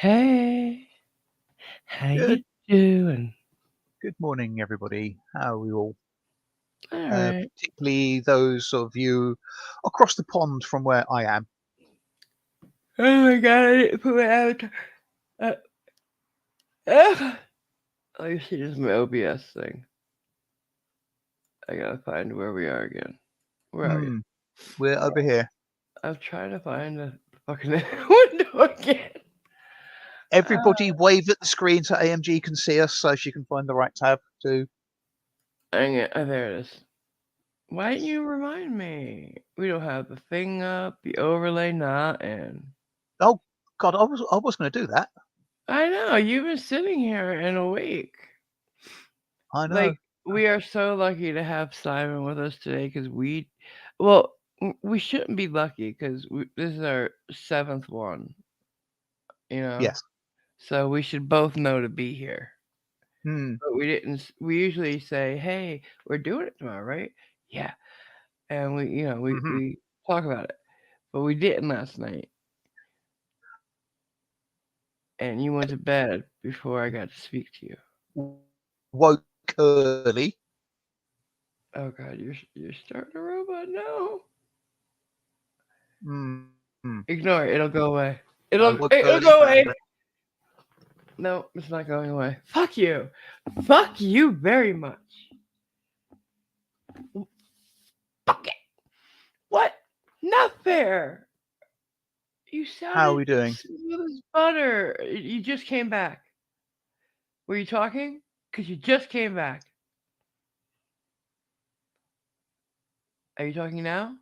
Hey, how Good you doing? good morning, everybody. How are we all? All right. Particularly those of you across the pond from where I am. Oh my god, I didn't put my avatar. Uh, uh. Oh, you see, this is my OBS thing. I gotta find where we are again. Where are you? Hmm. We're over here. I'm trying to find the fucking window again. Everybody wave at the screen so AMG can see us so she can find the right tab too. Dang it. Oh, there it is. Why didn't you remind me? We don't have the thing up, the overlay not, and Oh God, I was going to do that. I know you've been sitting here and awake. I Like know. we are so lucky to have Simon with us today because well, we shouldn't be lucky because this is our seventh one, you know. Yes. So we should both know to be here. Hmm. But we didn't. We usually say, "Hey, we're doing it tomorrow, right?" Yeah, and Hmm. we talk about it, but we didn't last night, and you went to bed before I got to speak to you. Woke early. Oh God, you're starting a robot now. Hmm. Ignore it. It'll go away. I woke It'll early. go away. No, it's not going away. Fuck you. Fuck you very much. Fuck it. What? Not fair. You How are sounded we doing? smooth as butter. You just came back. Were you talking? Because you just came back. Are you talking now?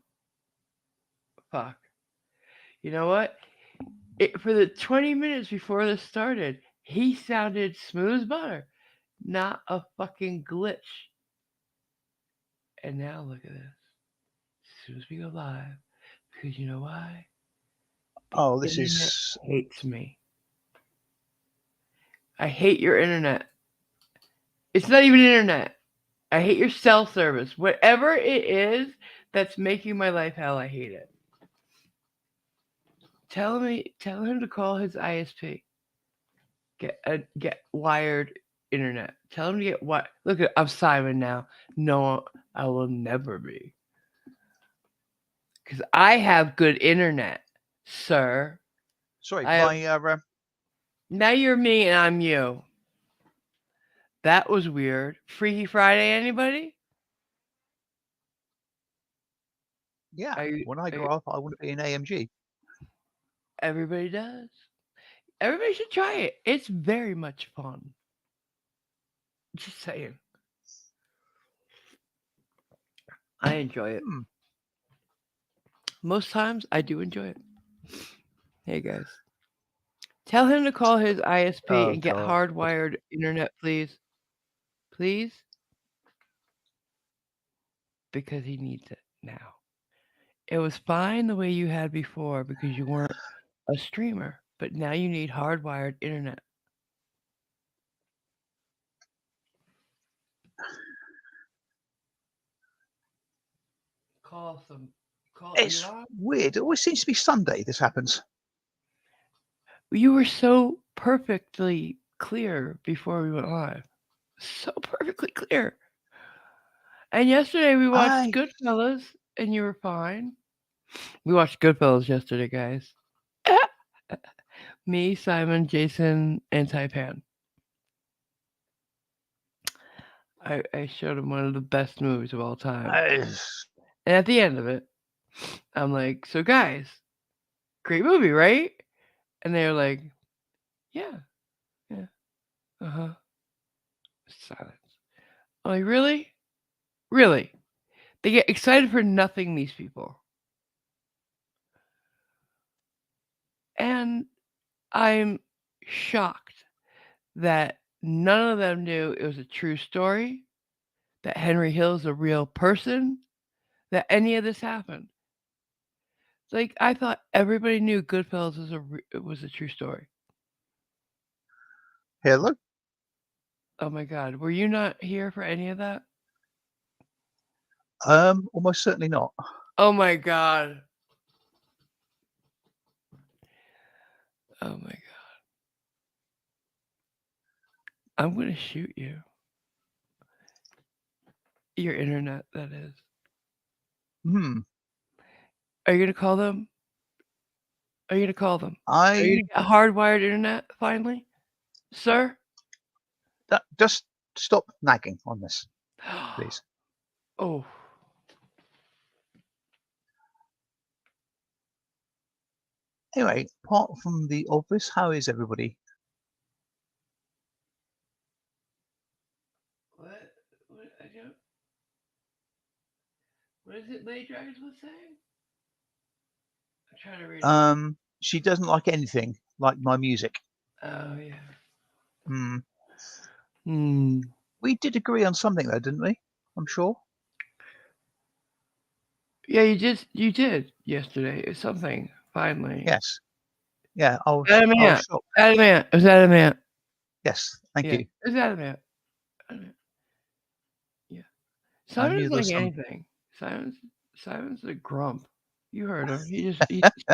Fuck. You know what? For the 20 minutes before this started, he sounded smooth as butter. Not a fucking glitch. And now look at this. As soon as we go live, because you know why? Oh, The this internet is. hates me. I hate your internet. It's not even internet. I hate your cell service. Whatever it is that's making my life hell, I hate it. Tell him to call his ISP. Get wired internet. Tell him to get what? Look at I'm Simon now. No, I will never be. Cause I have good internet, sir. Sorry, I have. my Now you're me and I'm you. That was weird. Freaky Friday, anybody? yeah. Are you, When I are you, grow up, I want to be an AMG. everybody does. Everybody should try it. It's very much fun. Just saying. I enjoy it. Hmm. Most times, I do enjoy it. Hey, guys. Tell him to call his ISP Oh and get God. hardwired internet, please. Please? Because he needs it now. It was fine the way you had before because you weren't a streamer, but now you need hardwired internet. Call some. Call It's Elon. weird. It always seems to be Sunday this happens. You were so perfectly clear before we went live. So perfectly clear. And yesterday we watched I Goodfellas and you were fine. We watched Goodfellas yesterday, guys. Me, Simon, Jason, and Taipan. I showed him one of the best movies of all time. I And at the end of it, I'm like, so guys, great movie, right? And they're like, yeah, yeah, uh-huh. Silence. I'm like, really? Really? They get excited for nothing, these people. And I'm shocked that none of them knew it was a true story, that Henry Hill's a real person, that any of this happened. Like I thought everybody knew Goodfellas was a true story. hello. Oh my God, were you not here for any of that? Almost certainly not. Oh my God. Oh my God. I'm gonna shoot you. Your internet, that is. Hmm. Are you gonna call them? Are you gonna call them? Are you I gonna get hardwired internet finally, sir? just stop nagging on this, please. Oh, Anyway, apart from the obvious, how is everybody? what? What? I don't. What is it? Lady Dragons was saying? I'm trying to read it. She doesn't like anything like my music. Oh yeah. Hmm. Hmm. We did agree on something though, didn't we? I'm sure. Yeah, you just you did yesterday. It's something finally. Yes. Yeah. I was Adamant. shocked. Adamant. It was adamant. Yes. Thank Yeah, you. it was adamant. Adamant. Yeah. I Simon knew doesn't there like was some. anything. Simon's a grump. You heard him. He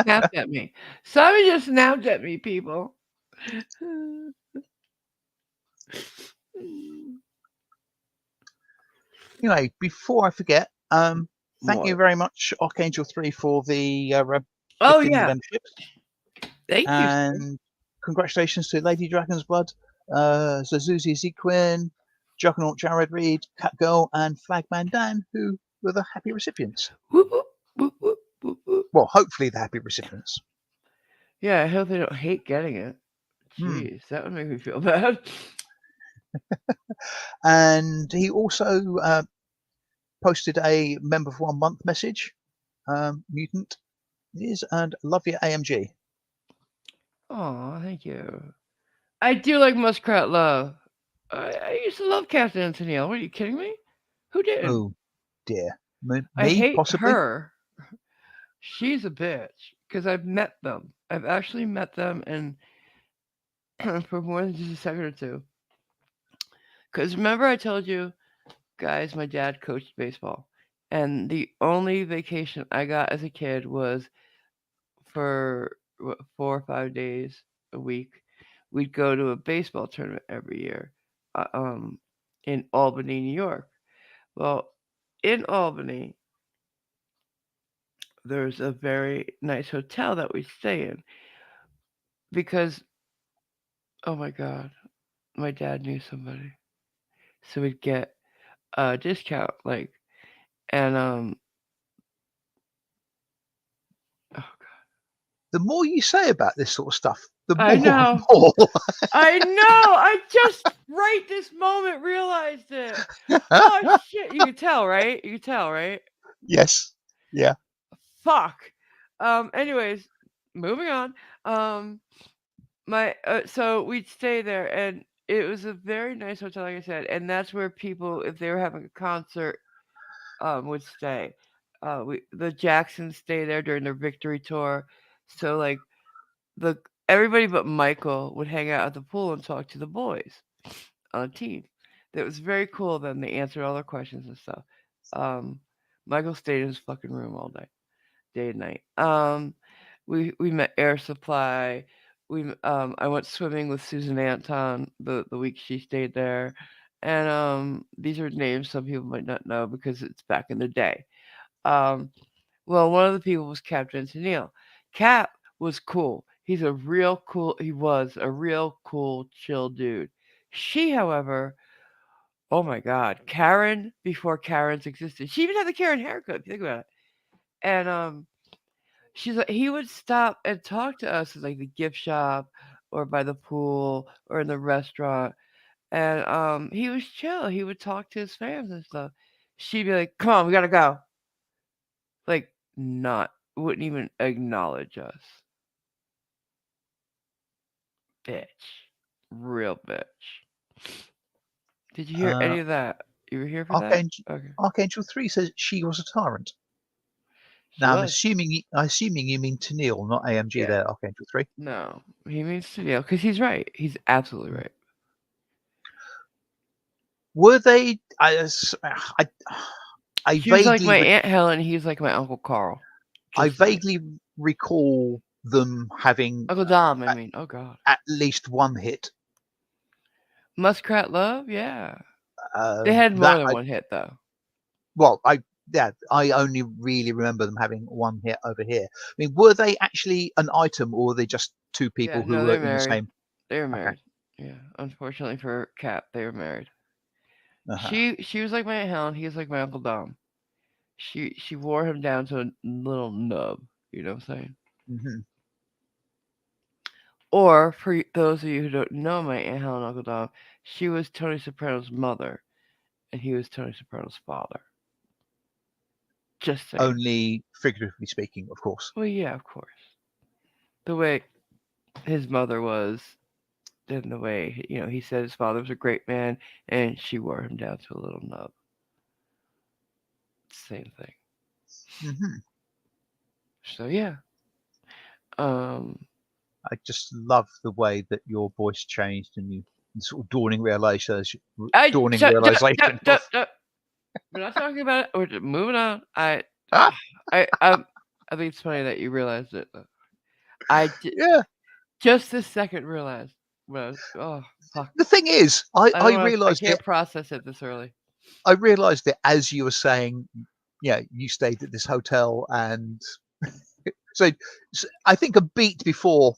snapped at me. Simon just snapped at me, people. Anyway, before I forget, thank you More. very much, Archangel 3, for the Oh gifting the yeah. memberships, Thank you, sir. and congratulations to Lady Dragon's Blood, Zazuzi Zequin, Juggernaut Jared Reed, Catgirl, and Flagman Dan, who were the happy recipients. Whoop, whoop, whoop, whoop, whoop, whoop. Well, hopefully the happy recipients. Yeah, I hope they don't hate getting it. Hmm. Jeez, that would make me feel bad. And he also posted a member for 1 month message. Mutant is and love you AMG. Aw, thank you. I do like Muskrat Love. I used to love Captain and Tennille. What are you kidding me? Who didn't? Oh dear, I me hate possibly. her. She's a bitch because I've met them. I've actually met them and for more than just a second or two. Because remember, I told you guys, my dad coached baseball, and the only vacation I got as a kid was for 4 or 5 days a week. We'd go to a baseball tournament every year, uh, um, in Albany, New York. Well, in Albany, there's a very nice hotel that we stay in because, oh my God, my dad knew somebody, so we'd get a discount. Like, and oh The more you say about this sort of stuff, the I more and know. more. I know. I just right this moment realized it. Oh shit! You can tell, right? You can tell, right? Yes. Yeah. Fuck. Anyways, moving on. My so we'd stay there, and it was a very nice hotel, like I said, and that's where people, if they were having a concert, would stay. The Jacksons stay there during their victory tour, so like the everybody but Michael would hang out at the pool and talk to the boys on a team. That was very cool. Then they answered all their questions and stuff. Um, Michael stayed in his fucking room all day and night. We met Air Supply. I went swimming with Susan Anton the week she stayed there, and these are names some people might not know because it's back in the day. Um, well, one of the people was Captain Tennille. Cap was cool. He was a real cool, chill dude. She, however, oh my God, Karen before Karens existed. She even had the Karen haircut. If you think about it. And she's like, he would stop and talk to us at like the gift shop or by the pool or in the restaurant, and he was chill. He would talk to his fans and stuff. She'd be like, "Come on, we gotta go." Like, not wouldn't even acknowledge us. Bitch, real bitch. Did you hear Uh, any of that? You were here for that? Archangel Okay, Archangel 3 says she was a tyrant. she Now was. I'm assuming you mean Tennille, not AMG Yeah. there, Archangel 3. No, he means to because he's right. He's absolutely right. Were they I She was like vaguely my Aunt Helen. He's like my Uncle Carl. I Just saying. vaguely recall them having Uncle Dom, I mean. Oh God. at least one hit. Muskrat Love, yeah. They had more That than I one hit though. well, I only really remember them having one hit over here. I mean, were they actually an item, or were they just two Yeah, people who no, were they're in the married. same? They were Okay. married. Yeah, unfortunately for Cap, they were married. Uh-huh. She was like my Aunt Helen. He was like my Uncle Dom. She wore him down to a little nub. You know what I'm saying? Hmm. Or for those of you who don't know my Aunt Helen and Uncle Dom, she was Tony Soprano's mother, and he was Tony Soprano's father. Just saying. Only figuratively speaking, of course. Well, yeah, of course. The way his mother was, and the way he said his father was a great man, and she wore him down to a little nub. Same thing. Hmm. So yeah. Um, I just love the way that your voice changed and you sort of I dawning shut, shut, shut, realization of shut, shut. We're not talking about it. We're just moving on. ah, I, um, I think it's funny that you realized it. I yeah. just this second realized. Well, oh fuck. The thing is, I I don't want to. I realized can't it. process it this early. I realized it as you were saying. Yeah, you stayed at this hotel, and so, I think a beat before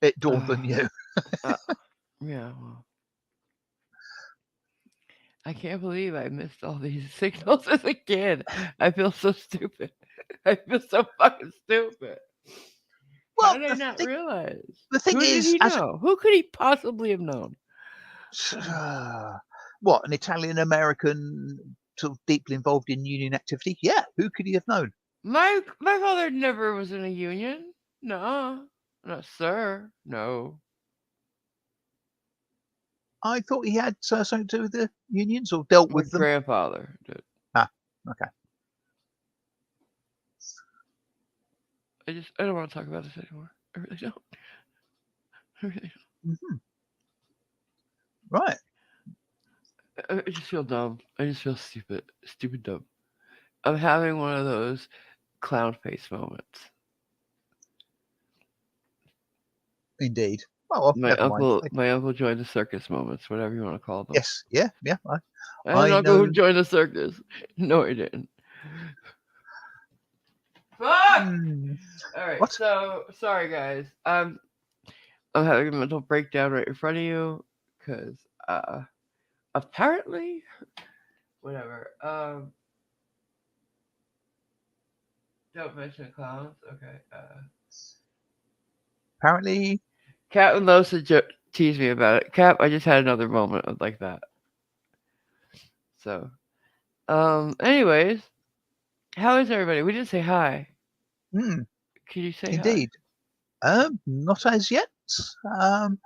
it dawned on you. Uh, yeah. Well, I can't believe I missed all these signals as a kid. I feel so stupid. I feel so fucking stupid. How Well, did I not realize? the thing Who did is, he know? Who could he possibly have known? what, an Italian American sort of deeply involved in union activity? Yeah, who could he have known? My father never was in a union. No, no, sir. No. I thought he had something to do with the unions or dealt My with them. grandfather did. Ah, okay. I don't want to talk about this anymore. I really don't. I really Hmm. Right. don't. I just feel dumb. I just feel stupid. Stupid dumb. I'm having one of those clown face moments. Indeed. Oh, well, My never mind. uncle, my uncle joined the circus moments, whatever you want to call them. Yes. Yeah. Yeah. I had an I uncle who know. joined the circus. No, he didn't. Fuck! Mm, All right, what? so sorry guys. I'm having a mental breakdown right in front of you because apparently whatever. Don't mention clowns. Okay. Apparently. Cap and Losa tease me about it. Cap, I just had another moment of like that. So, anyways, how is everybody? We didn't say hi. Mm, Can you say hi? indeed. Not as yet. Um,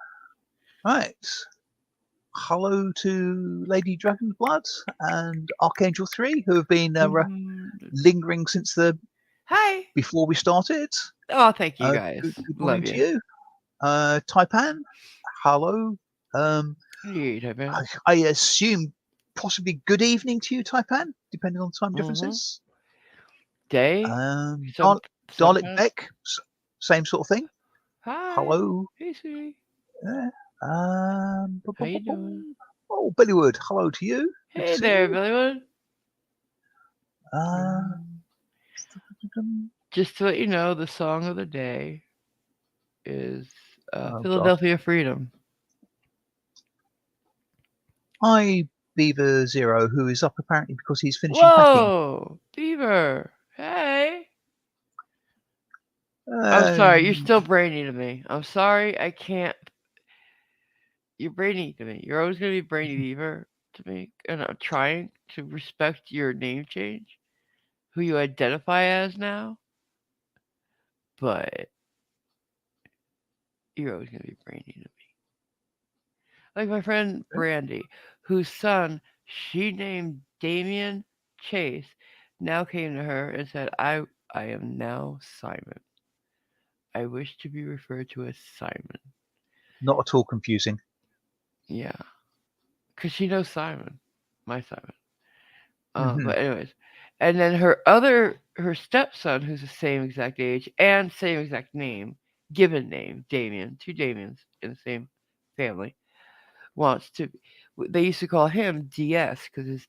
right. Hello to Lady Dragonblood and Archangel 3, who have been lingering since the Hi. before we started. Oh, thank you guys. Good Love morning to you. you. Taipan, hello. Um, Hey, Taipan. I assume possibly good evening to you, Taipan, depending on time Mm-hmm. differences. Day. Some Dar- Dalek sometimes. Beck, same sort of thing. Hi. Hello. Hey, sweetie. Yeah. How you doing? Oh, Billywood, hello to you. Good to Hey see there, you. Billywood. Uh, Just to let you know, the song of the day is oh God. Philadelphia Freedom. Hi, Beaver Zero, who is up apparently because he's finishing packing. Whoa, Beaver. Hey. I'm sorry, you're Um, still brainy to me. I'm sorry, I can't. You're brainy to me. You're always gonna be brainy Beaver to me, and I'm trying to respect your name change, who you identify as now. But you're always gonna be brainy to me. Like my friend Brandy, whose son she named Damien Chase, now came to her and said, I am now Simon. I wish to be referred to as Simon. not at all confusing. Yeah, because she knows Simon, my Simon. Hmm. But anyways, and then her stepson, who's the same exact age and same exact name, given name, Damien, two Damiens in the same family, wants to. They used to call him DS because his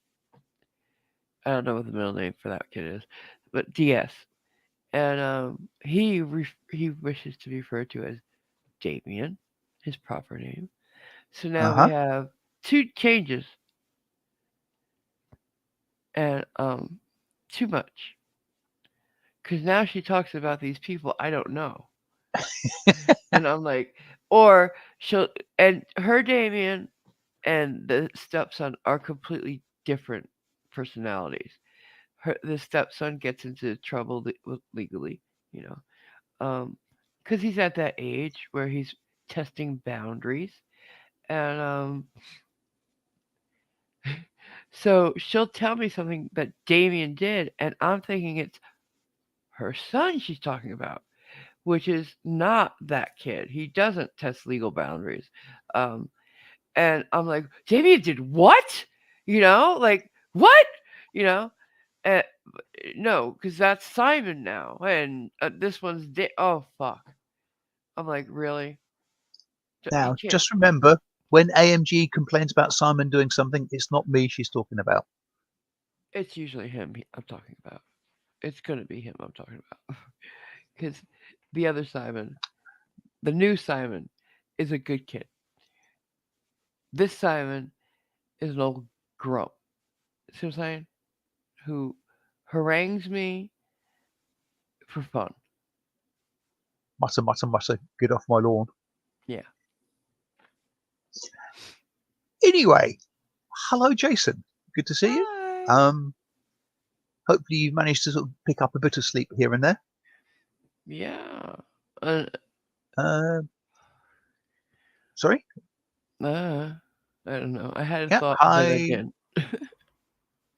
I don't know what the middle name for that kid is, but DS. And he wishes to be referred to as Damien, his proper name. So now we Uh-huh. have two changes, and too much. Because now she talks about these people I don't know, and I'm like, or she'll and her Damien and the stepson are completely different personalities. The stepson gets into trouble legally, you know, because he's at that age where he's testing boundaries, and so she'll tell me something that Damien did, and I'm thinking it's her son she's talking about, which is not that kid. He doesn't test legal boundaries. Um, and I'm like, Damien did what? Like what? You know, uh, no, because that's Simon now, and this one's oh fuck. I'm like, really? You Now, can't. just remember, when AMG complains about Simon doing something, it's not me she's talking about. It's usually him I'm talking about. It's gonna be him I'm talking about, because the other Simon, the new Simon, is a good kid. This Simon is an old grump. See what I'm saying? Who harangues me for fun. Mutter, mutter, mutter, get off my lawn. Yeah. Anyway, hello, Jason. Good to see you. Hi. Hopefully you've managed to sort of pick up a bit of sleep here and there. Yeah. Uh, sorry? Uh, I don't know. I had a Yeah, thought, but then I hi. didn't.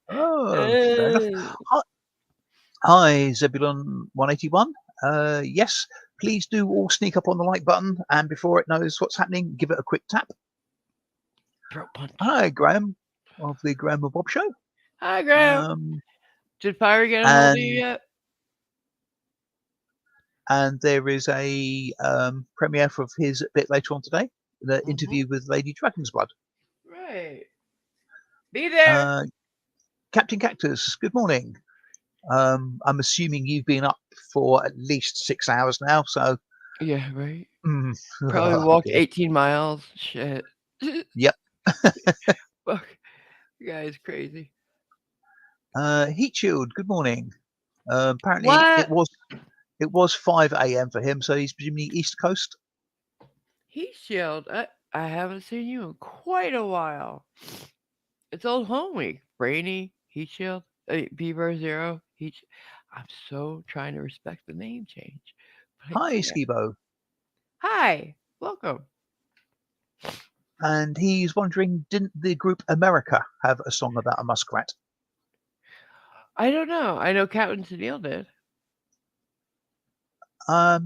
Oh, fair enough. Hi, hi Zebulon 181. Yes, please do all sneak up on the like button, and before it knows what's happening, give it a quick tap. Throat punch. Hi, Graham of the Graham and Bob Show. Hi, Graham. Um, Did Fire get a hold of you and yet? and there is a premiere of his a bit later on today, the Mm-hmm. interview with Lady Dragon's Blood. Right. Be there. Captain Cactus, good morning. I'm assuming you've been up for at least 6 hours now, so Yeah, right. mm, Probably oh walked dear. 18 miles. Shit. Yep. Fuck. You guys crazy. Heat Shield, good morning. Apparently What? it was 5 a.m. for him, so he's presumably East Coast. Heat shield. I haven't seen you in quite a while. It's old home week. Brainy, heat shield, Beaver Zero, I'm so trying to respect the name change, but I Hi, can't. Skibo. Hi, welcome. And he's wondering, didn't the group America have a song about a muskrat? I don't know. I know Captain Tennille did. I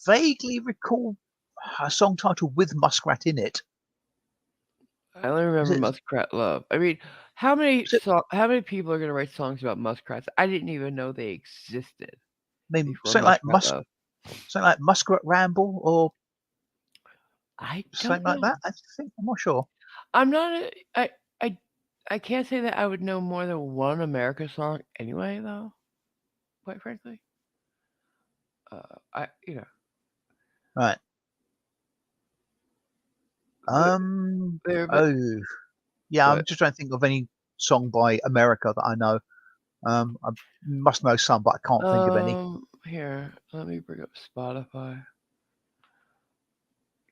vaguely recall a song title with muskrat in it. I only Was remember it, Muskrat Love. I mean, was it how many people are gonna write songs about muskrats? I didn't even know they existed I mean, before Muskrat Love. something like Muskrat Ramble or I don't something like know. that? I think I'm not sure. I'm not. I I can't say that I would know more than one America song anyway, though. Quite frankly, I Right. th- Um. there, but Oh, yeah. I'm what? just trying to think of any song by America that I know. I must know some, but I can't think of any. Here, let me bring up Spotify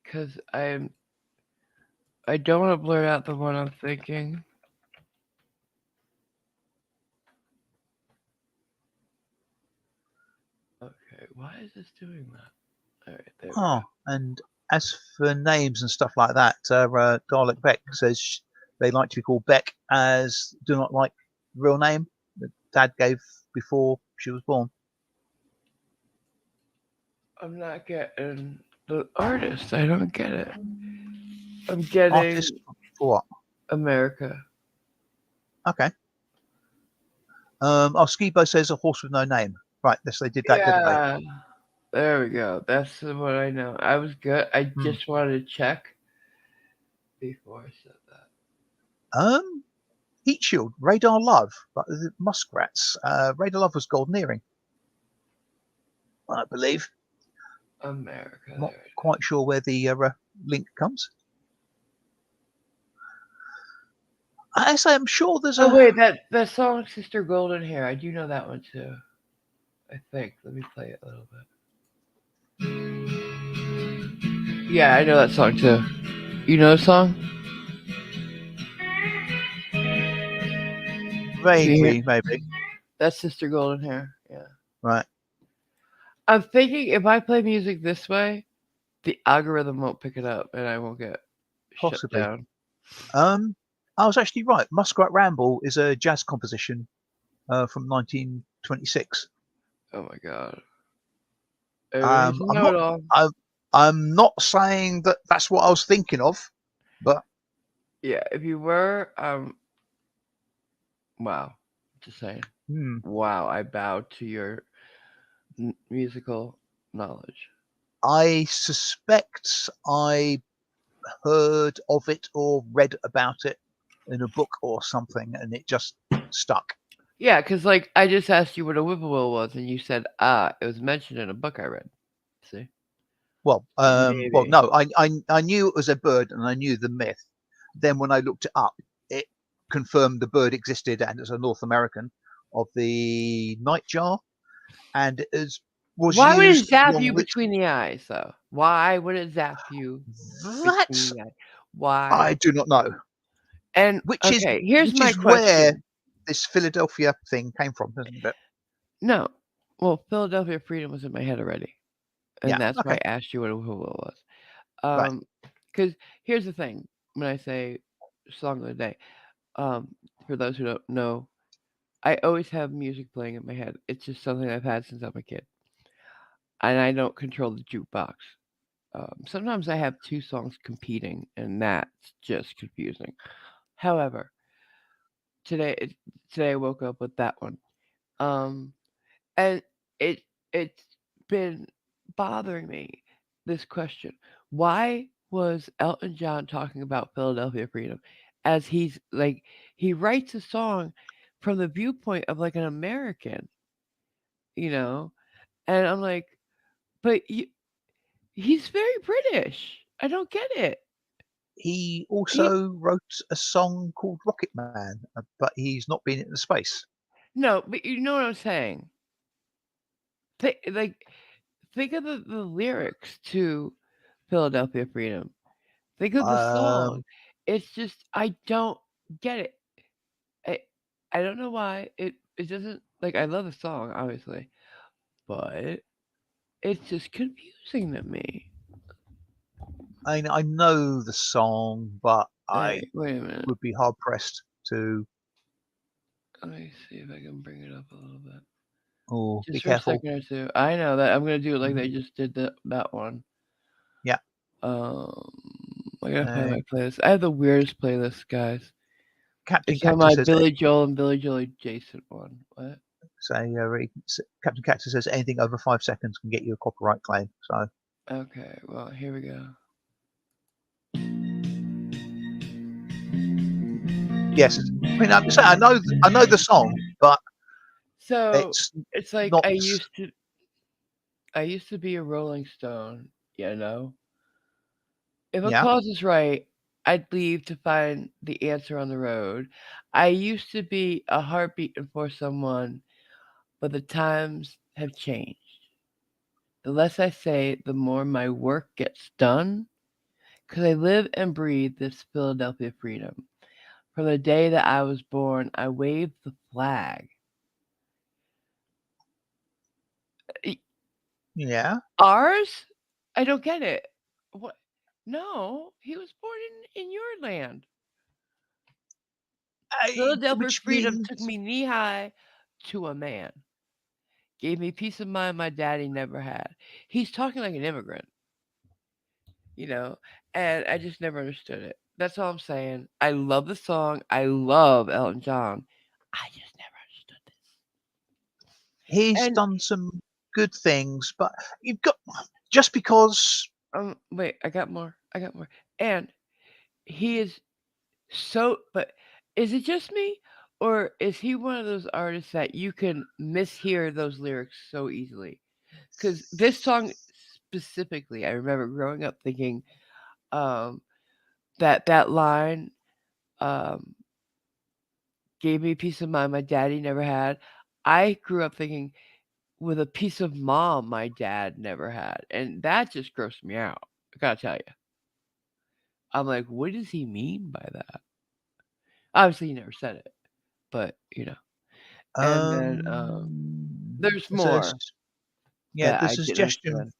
because I don't want to blurt out the one I'm thinking. Okay, why is this doing that? All right, there we Oh, and as for names and stuff like that, Dalek Beck says they like to be called Beck, as do not like the real name that Dad gave before she was born. go. I'm not getting the artist. I don't get it. I'm getting Artist for what? America. Okay. Skibo says a horse with no name. Right, yes, they did that, didn't they? Yeah, there we go. That's what I know. I was good. I Hmm. just wanted to check before I said that. Um, Heat Shield, Radar Love, but the Muskrats. Radar Love was Golden Earring, I believe. America, Not there it is. quite sure where the link comes. I say I'm sure there's Oh a wait, that song "Sister Golden Hair," I do know that one too. I think. Let me play it a little bit. Yeah, I know that song too. You know the song? Can you hear? vaguely maybe. That's Sister Golden Hair. Yeah. Right, I'm thinking if I play music this way, the algorithm won't pick it up and I won't get shut possibly. down. I was actually right. Muskrat Ramble is a jazz composition from 1926. Oh my god. Everybody's a I'm not. know-it-all. I'm, I'm not saying that that's what I was thinking of, but Yeah, if you were, wow. Just saying. hmm, Wow, I bow to your musical knowledge. I suspect I heard of it or read about it in a book or something, and it just stuck. Yeah, because like I just asked you what a whippoorwill was, and you said, ah, it was mentioned in a book I read. See? So Well, maybe. no, I knew it was a bird and I knew the myth. Then when I looked it up, it confirmed the bird existed and it's a North American of the nightjar, and it was Why would it used zap along you with between the eyes, though? Why would it zap you that. between the eyes? Why? I do not know, And okay, here's which my is where question. this Philadelphia thing came from, isn't it? No, well, Philadelphia Freedom was in my head already, and Yeah. that's why Okay. I asked you what a whippoorwill was. Right. Because here's the thing: when I say song of the day, um, for those who don't know, I always have music playing in my head. It's just something I've had since I'm a kid, and I don't control the jukebox. Sometimes I have two songs competing, and that's just confusing. However, today it- today I woke up with that one, um, and it it's been bothering me. This question: why was Elton John talking about Philadelphia Freedom, as he's like he writes a song from the viewpoint of like an American, you know? And I'm like, but he's very British. I don't get it. He He also wrote a song called Rocket Man, but he's not been into space. no, but you know what I'm saying. Like think of the lyrics to Philadelphia Freedom. Think of the song. Um, It's just I don't get it. I I don't know why it doesn't like I love the song obviously, but it's just confusing to me. I know the song, but I Wait a minute. would be hard pressed to. Let me see if I can bring it up a little bit. Oh, be Just for a careful. second or two. I know that I'm gonna do it like Mhm. they just did that one. Yeah. Um, I gotta find Uh, my playlist. I have the weirdest playlist, guys. Captain It's on my Cactus says, Billy Joel and Billy Joel adjacent one. What? Captain Cactus says anything over 5 seconds can get you a copyright claim. So Okay, well here we go. yes, I mean I'm saying I know the song, but So it's it's like not. I used to be a Rolling Stone, you know. If a Yeah, cause is right, I'd leave to find the answer on the road. I used to be a heartbeat for someone, but the times have changed. The less I say, the more my work gets done, because I live and breathe this Philadelphia freedom. From the day that I was born, I waved the flag. Y- yeah. Ours? I don't get it. What? No, he was born in your land. Philadelphia Which freedom took means me knee high to a man. Gave me peace of mind my daddy never had. He's talking like an immigrant, you know, and I just never understood it. That's all I'm saying. I love the song. I love Elton John. I just never understood he's this. done some good things, but you've got just because And wait, I got more. I got more. And he is so. But is it just me, or is he one of those artists that you can mishear those lyrics so easily? Because this song specifically, I remember growing up thinking um, that line um, gave me peace of mind my daddy never had. I grew up thinking with a piece of mom my dad never had, and that just grossed me out. I gotta tell you, I'm like, what does he mean by that? Obviously, he never said it, but And then there's There's a more s yeah, that I there's a didn't suggestion understand.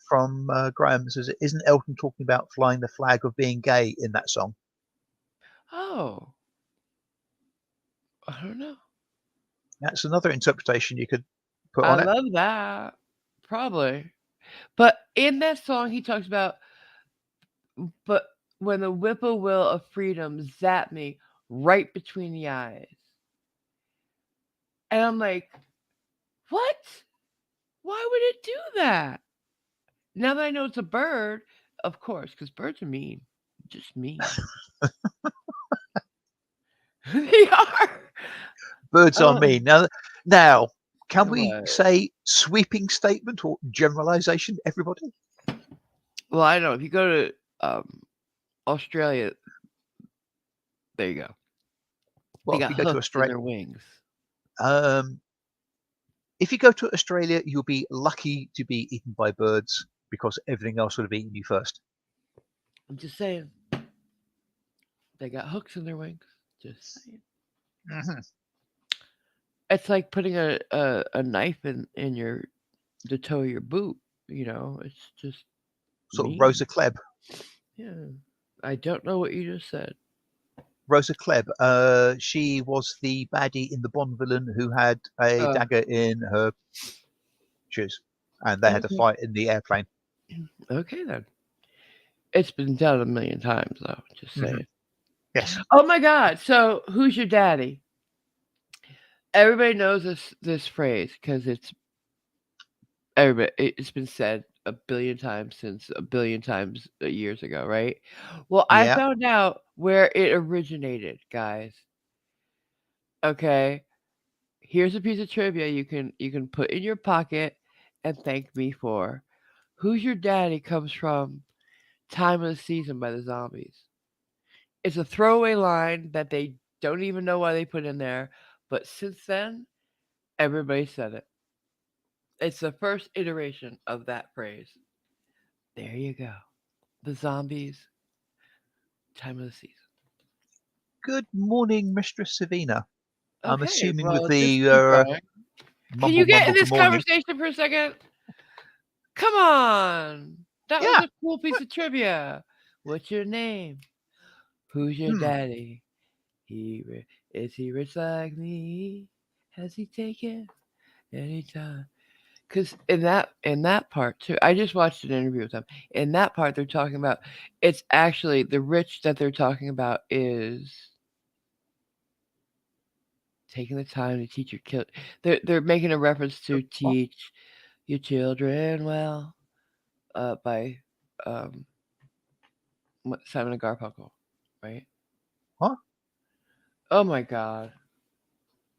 from, Graham. It says, "Isn't Elton talking about flying the flag of being gay in that song?" Oh, I don't know. That's another interpretation you could put I on it. love that. Probably. But in that song, he talks about, but when the whippoorwill of freedom zapped me right between the eyes. And I'm like, what? Why would it do that? Now that I know it's a bird, of course, because birds are mean. Just mean. They are. Birds are Oh, mean. Now, can we what? say sweeping statement or generalization, everybody? Well, I don't know. If you go to um, Australia, there you go. They Well, if got you go to hooks in Australia, their wings. um, if you go to Australia, you'll be lucky to be eaten by birds because everything else would have eaten you first. I'm just saying. They got hooks in their wings. Just saying. Mhm. It's like putting a knife in the toe of your boot. It's just Sort of mean. Rosa Klebb. Yeah. I don't know what you just said. Rosa Klebb, she was the baddie in the Bond villain who had a Uh, dagger in her shoes, and they had a okay. fight in the airplane. Okay then. It's been done a million times though. Just Hmm. saying. Yes. Oh my God. So who's your daddy? Everybody knows this phrase because it's been said a billion times since a billion times years ago, right? Well, I Yeah. found out where it originated, guys. Okay, here's a piece of trivia you can put in your pocket and thank me for. Who's Your Daddy comes from Time of the Season by the Zombies. It's a throwaway line that they don't even know why they put in there, but since then, everybody said it. It's the first iteration of that phrase. There you go. The Zombies, Time of the Season. Good morning, Mistress Savina. I'm Okay, assuming with well, just the keep going. Can mumble you get in mumble good this morning. conversation for a second? Come on. That was Yeah. a cool piece of trivia. What's your name? Who's your Hmm. daddy? Is he rich like me? Has he taken any time? Because in that part too, I just watched an interview with them. In that part, they're talking about it's actually the rich that they're talking about is taking the time to teach your kid. They're making a reference to What? teach your children well, by um Simon and Garfunkel, right? What? Oh my God,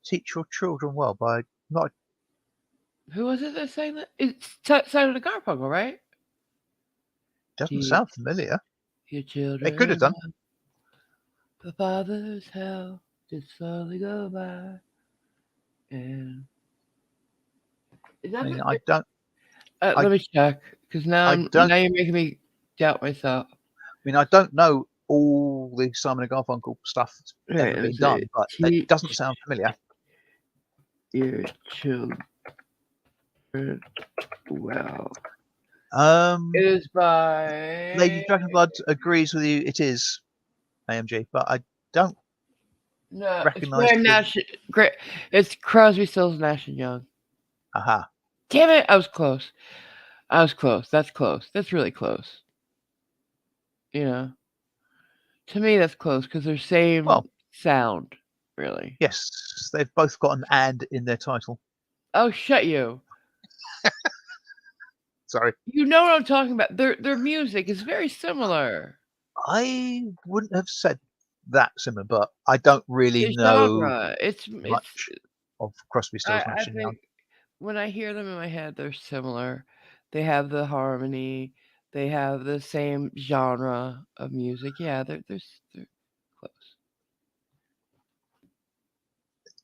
Teach your children well by not. who was it that sang that? It's Simon and Garfunkel, right? Doesn't Teach sound familiar. your They could have children done. well. The father's hell did slowly go by, and is I that? mean, I don't. I Let me check, because now I I'm don't. now you're making me doubt myself. I mean, I don't know all the Simon and Garfunkel stuff that's All right, ever let me been see. done, but it Teach doesn't sound familiar. your children well. It Um, is by Lady Dragonblood agrees with you. It is AMG, but I don't no, it's recognise Graham the. Nash. Great, it's Crosby, Stills, Nash and Young. Aha. Damn it, I was close. I was close. That's close. That's really close. You know, to me, that's close because they're same Well, sound, really. yes, they've both got an "and" in their title. Oh, shut you. Sorry. You know what I'm talking about. Their music is very similar. I wouldn't have said that, Simon, but I don't really The know genre, it's much of Crosby, Stills, I Nash& and Young. think when I hear them in my head, they're similar. They have the harmony, they have the same genre of music. Yeah, they're close.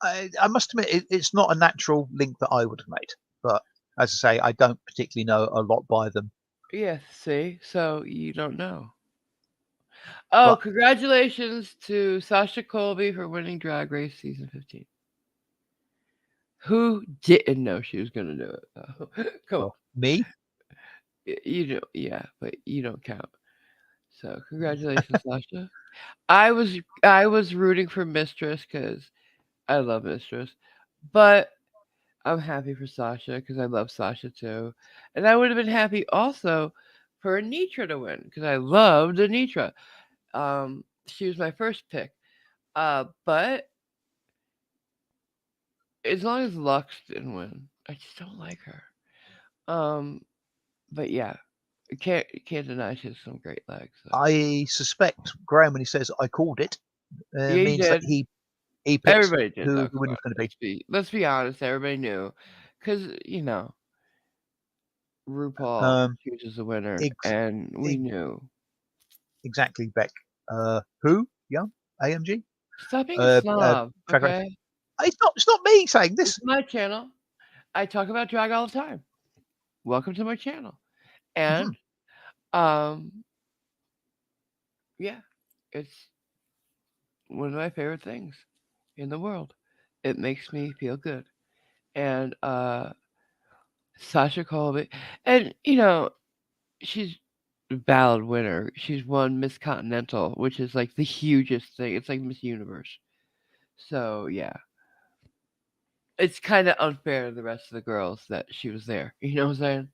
I must admit, it's not a natural link that I would have made, but as I say, I don't particularly know a lot by them. Yeah, see? So you don't know. Oh, But congratulations to Sasha Colby for winning Drag Race season 15. Who didn't know she was gonna do it though? Come on. well, me, You do, yeah, but you don't count. So congratulations, Sasha. I was rooting for Mistress because I love Mistress, but I'm happy for Sasha because I love Sasha too, and I would have been happy also for Anitra to win because I loved Anitra. She was my first pick. But as long as Lux didn't win, I just don't like her. But yeah, can't deny she has some great legs. So I suspect Graham, when he says I called it, yeah, you means that did. he picked Everybody did who though. the Come on, winner's going to be. let's be honest. Everybody knew, because RuPaul Um, chooses the winner, ex- and we ex- knew. exactly, Beck. Who? Young? AMG? Stop being a snob, Drag Race. okay? It's not me saying This this. is my channel. I talk about drag all the time. Welcome to my channel. Mhm. And um, yeah, it's one of my favorite things in the world. It makes me feel good. And Sasha Colby, and she's a valid winner. She's won Miss Continental, which is like the hugest thing. It's like Miss Universe. So yeah, it's kind of unfair to the rest of the girls that she was there. You know what I'm saying?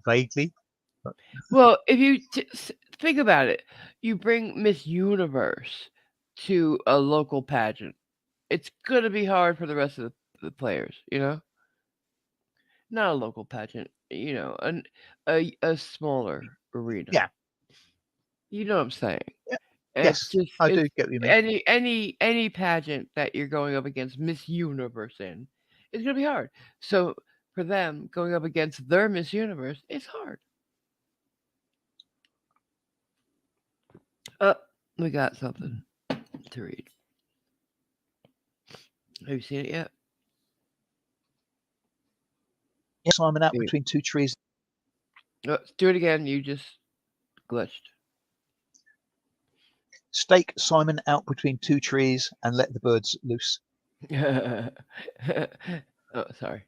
Vaguely. But, Well, if you think about it, you bring Miss Universe to a local pageant. It's gonna be hard for the rest of the players. Not a local pageant. A smaller arena. yeah. You know what I'm saying? Yeah. It's Yes, just I do it's get what you mean. any pageant that you're going up against Miss Universe in, it's gonna be hard. So for them going up against their Miss Universe, it's hard. Uh, we got something Mm. to read. Have you seen it yet? Yes, Simon out Maybe. between two trees. Do it again. You just glitched. Stake Simon out between two trees and let the birds loose. Oh, sorry.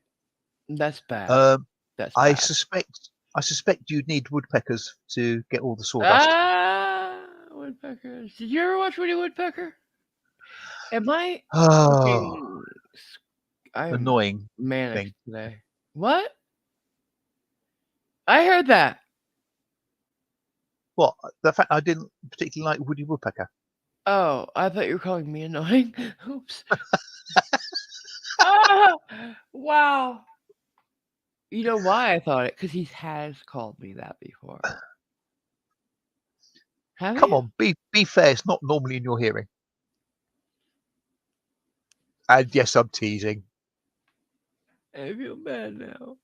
That's bad. Um, That's I bad. suspect I suspect you'd need woodpeckers to get all the sawdust. Ah, woodpeckers. Did you ever watch Woody Woodpecker? Am I Oh, fucking? I am annoying manic thing. today. What? I heard that. What? The fact I didn't particularly like Woody Woodpecker. Oh, I thought you were calling me annoying. Oops. Ah, wow. You know why I thought it? Because he has called me that before. Have Come you? on, be fair. It's not normally in your hearing. And yes, I'm teasing. I feel bad now.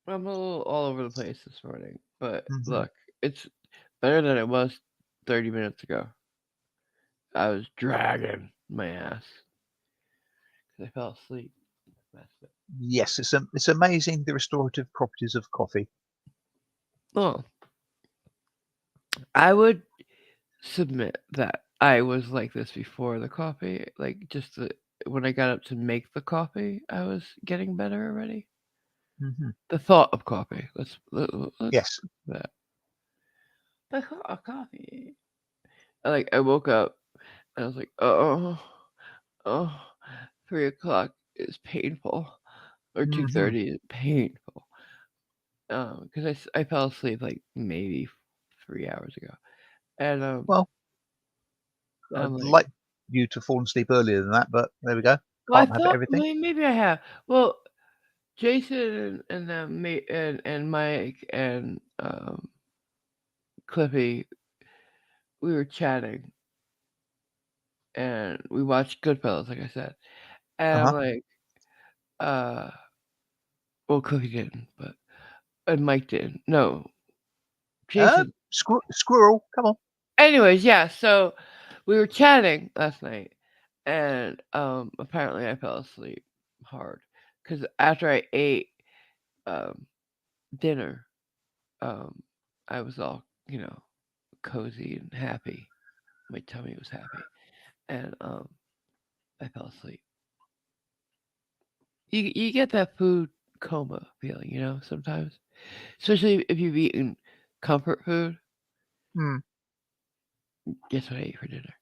I'm a little all over the place this morning, but Hmm. look, it's better than it was 30 minutes ago. I was dragging my ass because I fell asleep. Messed up. Yes, it's amazing the restorative properties of coffee. Well, I would submit that I was like this before the coffee. Like when I got up to make the coffee, I was getting better already. Hmm. The thought of coffee. Let's Yes. that. The thought of coffee. I woke up and I was like, oh, 3 o'clock is painful, or two Hmm. thirty is painful. Because I fell asleep like maybe 3 hours ago, and Well, I'm I'd like, like you to fall asleep earlier than that, but there we go. well, I Can't have thought everything. maybe I have. Well, Jason and them and Mike and Clippy, we were chatting and we watched Goodfellas, like I said. And I'm Uh-huh. like, uh, well, Clippy didn't, but and Mike didn't. No, Jason. Squirrel, come on. Anyways, yeah. So we were chatting last night, and apparently I fell asleep hard because after I ate um dinner, um, I was all cozy and happy. My tummy was happy, and I fell asleep. You get that food coma feeling, sometimes, especially if you've eaten comfort food. Hmm. Guess what I ate for dinner?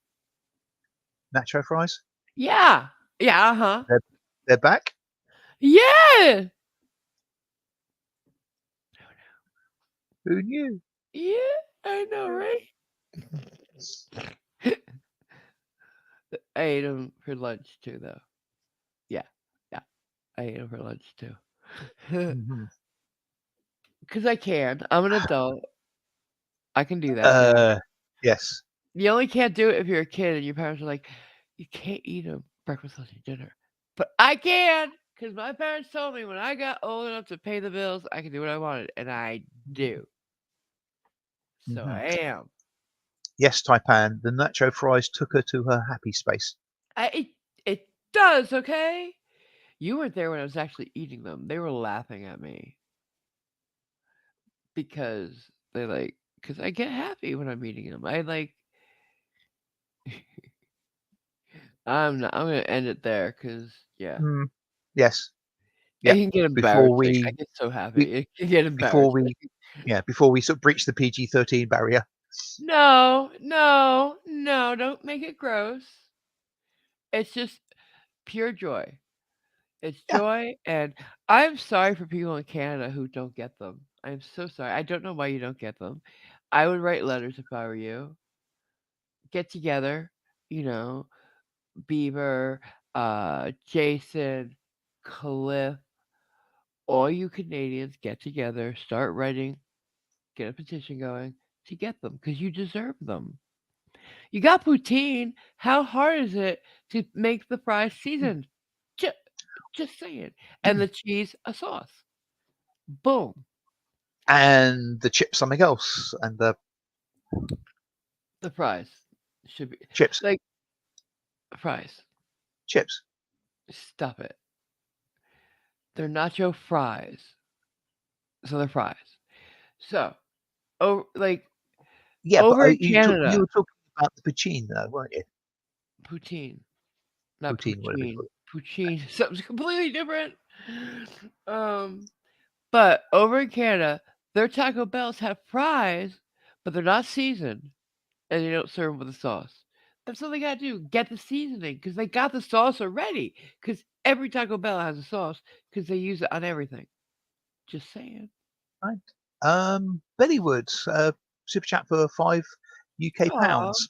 Nacho fries. Yeah, yeah, uh-huh, They're they're back. yeah, Who knew? yeah. I know, right? I ate them for lunch too, though. Yeah, yeah, I ate them for lunch too. Mhm. Cause I can. I'm an adult. I can do that now. Uh, yes. You only can't do it if you're a kid and your parents are like, you can't eat a breakfast, lunch, and dinner. But I can, because my parents told me when I got old enough to pay the bills, I could do what I wanted, and I do. So Mhm. I am. Yes, Taipan, the nacho fries took her to her happy space. It does, okay? You weren't there when I was actually eating them. They were laughing at me because because I get happy when I'm eating them. I'm gonna end it there because yeah. Mm, yes. It Yep. can get Before embarrassing. I we get so be happy. It can get before embarrassing. we yeah, before we sort of breach the PG-13 barrier. No, no, no, don't make it gross. It's just pure joy. It's Yeah. joy, and I'm sorry for people in Canada who don't get them. I'm so sorry. I don't know why you don't get them. I would write letters if I were you. Get together, you know, Beaver, Jason, Cliff, all you Canadians get together, start writing, get a petition going to get them because you deserve them. You got poutine. How hard is it to make the fries seasoned? Just, just saying. And the cheese, a sauce. Boom. And the chips something else, and the The fries should be chips. like fries. Chips. Stop it. They're nacho fries, so they're fries. So, like Yeah, but, over in you Canada, were talking about the poutine though, weren't you? poutine, not Poutine, whatever it's poutine. called. Poutine, something completely different. Um, but over in Canada, their Taco Bells have fries, but they're not seasoned, and they don't serve 'em with a sauce. That's all they gotta do. Get the seasoning because they got the sauce already. Because every Taco Bell has a sauce because they use it on everything. Just saying. Right. Bellywood, super chat for 5 UK Aw, pounds.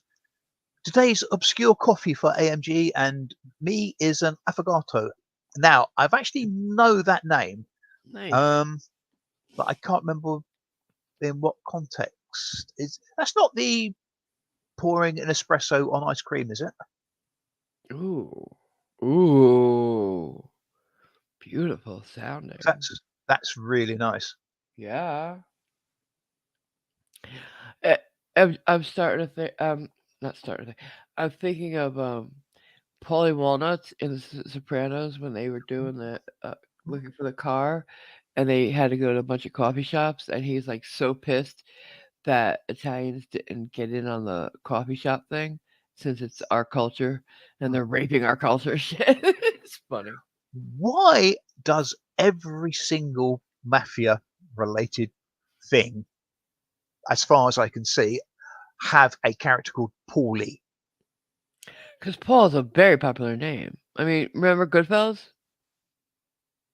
Today's obscure coffee for AMG and me is an affogato. Now, I've actually know that name, nice. um, but I can't remember in what context. Is that's not the pouring an espresso on ice cream, is it? Ooh, ooh, beautiful 'Cause sounding. that's really nice. Yeah. Eh, I'm starting to think. Not starting to think. I'm thinking of Paulie Walnuts in the Sopranos when they were doing the looking for the car, and they had to go to a bunch of coffee shops, and he's like so pissed that Italians didn't get in on the coffee shop thing since it's our culture and they're raping our culture. Shit, it's funny. Why does every single mafia related thing, as far as I can see, have a character called Paulie? Because Paul's a very popular name. I mean, remember Goodfellas?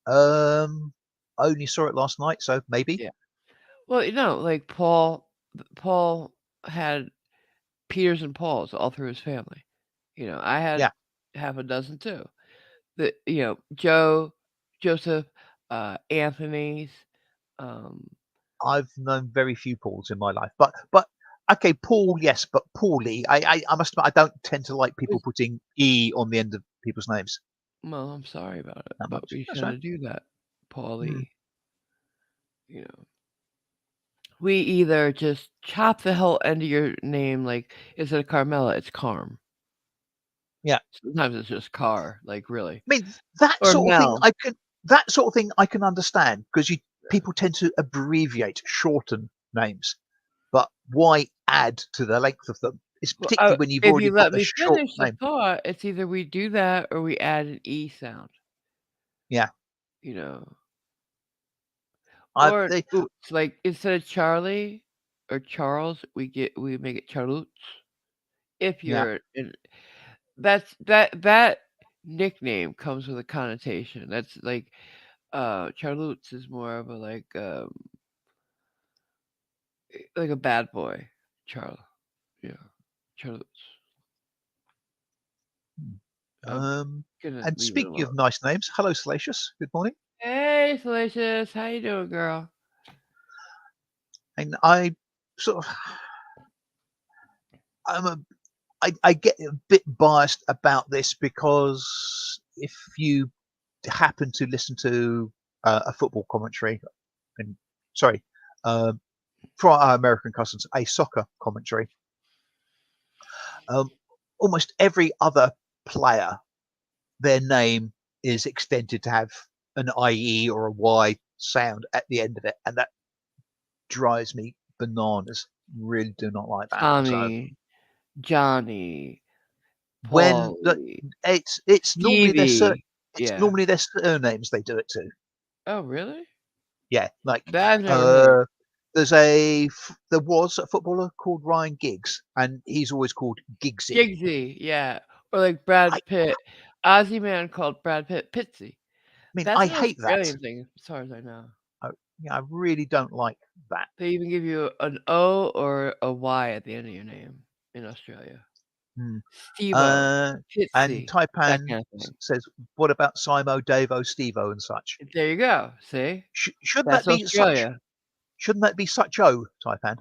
Um, I only saw it last night, so maybe. Yeah. Well, like Paul had Peters and Pauls all through his family. I had Yeah. half a dozen too. Joe, Joseph, Anthony's. Um, I've known very few Pauls in my life, but okay, Paul, yes, but Paulie, I must admit, I don't tend to like people which, putting E on the end of people's names well, I'm sorry about it, that but much. we That's right. shouldn't do that, Mm, Paulie. You know, we either just chop the whole end of your name, like instead of Carmela, it's Carm. yeah. Sometimes it's just Car, like really, I mean, that or sort of thing Mel. I can understand because you people tend to abbreviate, shorten names, but why add to the length of them? It's Well, particularly when you've if already you got let a me short finish the name. thought, it's either we do that or we add an E sound, Yeah, you know. I Or they oops, like instead of Charlie or Charles, we make it Charloots. If yeah. you're in, that nickname comes with a connotation. That's Charloots is more of a like a bad boy. Charles. Yeah. Charloots. I'm Um, gonna and leave it speaking alone. of nice names, hello, Salacious. Good morning. Hey Salacious, how you doing, girl? And I sort of, I'm a, I get a bit biased about this because if you happen to listen to a football commentary, and sorry, um, for our American cousins, a soccer commentary, um, almost every other player, their name is extended to have an IE or a Y sound at the end of it, and that drives me bananas. Really do not like that. So Tommy, Johnny, when the Paulie, it's normally Stevie. it's Yeah. normally their surnames they do it to. Oh, really? Yeah, like That I've never heard. uh, there was a footballer called Ryan Giggs, and he's always called Giggsy. Giggsy, yeah. Or like Brad I Pitt. Ozzy Man called Brad Pitt Pitsy. mean, That's I an hate that. Australian thing, as far as I know. Yeah, I really don't like that. They even give you an O or a Y at the end of your name in Australia. Hmm. Stevo, Uh, and Pitsy, that Taipan kind of thing. says, "What about Simo, Davo, Stevo, and such? There you go. See? Shouldn't That's that be such? Australia. Shouldn't that be such O, Taipan?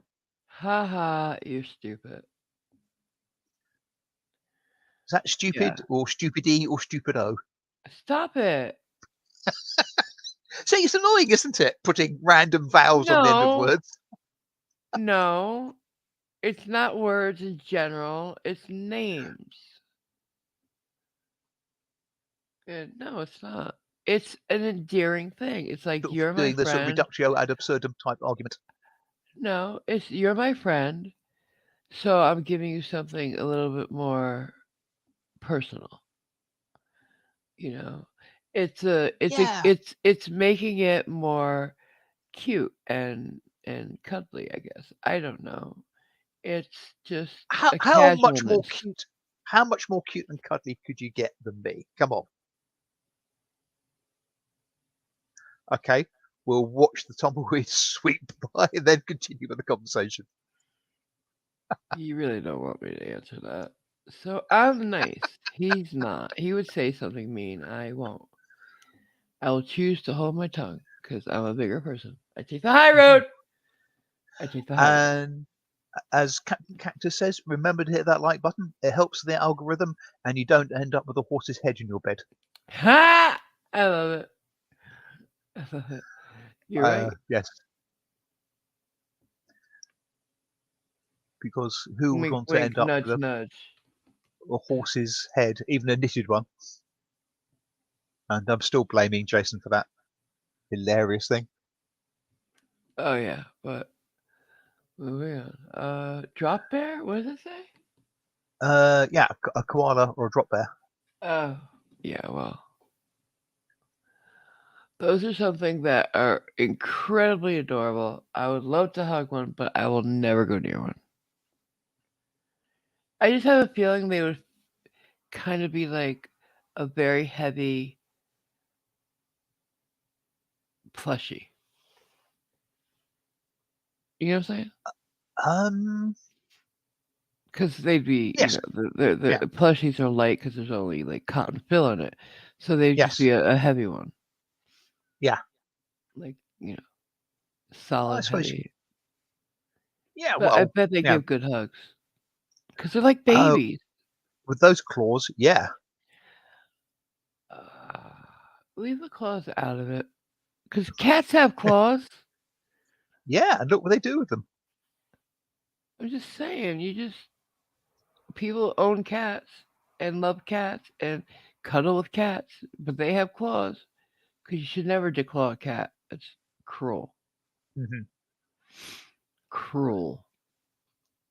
Ha ha, you're stupid. Is that Yeah. stupid or stupid-y or stupid-o? Stop it. See, it's annoying, isn't it? Putting random vowels on the end of No, words. no. It's not words in general, it's names. No, it's not. It's an endearing thing. It's like, Sort of "You're my doing the sort of friend." reductio ad absurdum type argument. No, it's, "You're my friend, so I'm giving you something a little bit more personal," you know? Yeah. It's making it more cute and cuddly, I guess. I don't know. It's just How a how much more casualness. cute how much more cute and cuddly could you get than me? Come on. Okay. We'll watch the tumbleweed sweep by and then continue with the conversation. You really don't want me to answer that. So I'm nice. He's not. He would say something mean. I won't. I will choose to hold my tongue because I'm a bigger person. I take the high Mhm. road. I take the high road. And as Captain Cactus says, remember to hit that like button. It helps the algorithm and you don't end up with a horse's head in your bed. Ha! I love it. I love it. You're right. Yes, because who would Wink, want to wink, end up nudge, with nudge. a horse's head, even a knitted one? And I'm still blaming Jason for that hilarious thing. Oh yeah, but moving on. Drop bear. What does it say? Yeah, a koala or a drop bear. Oh, yeah. Well, those are something that are incredibly adorable. I would love to hug one, but I will never go near one. I just have a feeling they would kind of be like a very heavy plushie. You know what I'm saying? Um, Because they'd be, yes, the yeah, plushies are light because there's only like cotton fill in it, so they'd just yes, be a heavy one. yeah. like, I solid, suppose. heavy. Yeah. But I Well. bet they Yeah. give good hugs because 'cause they're like Uh, babies. with those claws, yeah, Uh, leave the claws out of it, cause cats have claws. yeah. And look what they do with them. I'm just saying, people own cats and love cats and cuddle with cats, but they have claws. Cause you should never declaw a cat. It's cruel. Hmm. Cruel.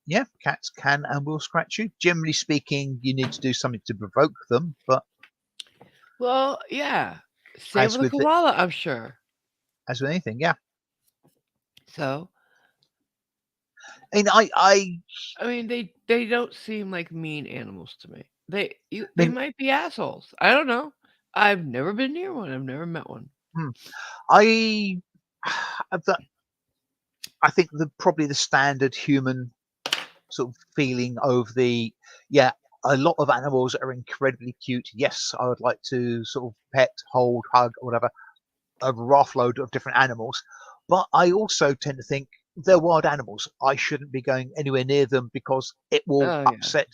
Yeah, cats can and will scratch you. Generally speaking, you need to do something to provoke them, but Well, yeah. Same as with a with it, koala, I'm sure. as with anything, yeah. So, I mean, I I mean, they don't seem like mean animals to me. They mean, might be assholes. I don't know. I've never been near one. I've never met one. hmm, I, the, I think probably the standard human sort of feeling of yeah, a lot of animals are incredibly cute. Yes, I would like to sort of pet, hold, hug, or whatever, a raft load of different animals. But I also tend to think they're wild animals. I shouldn't be going anywhere near them because it will Oh yeah. upset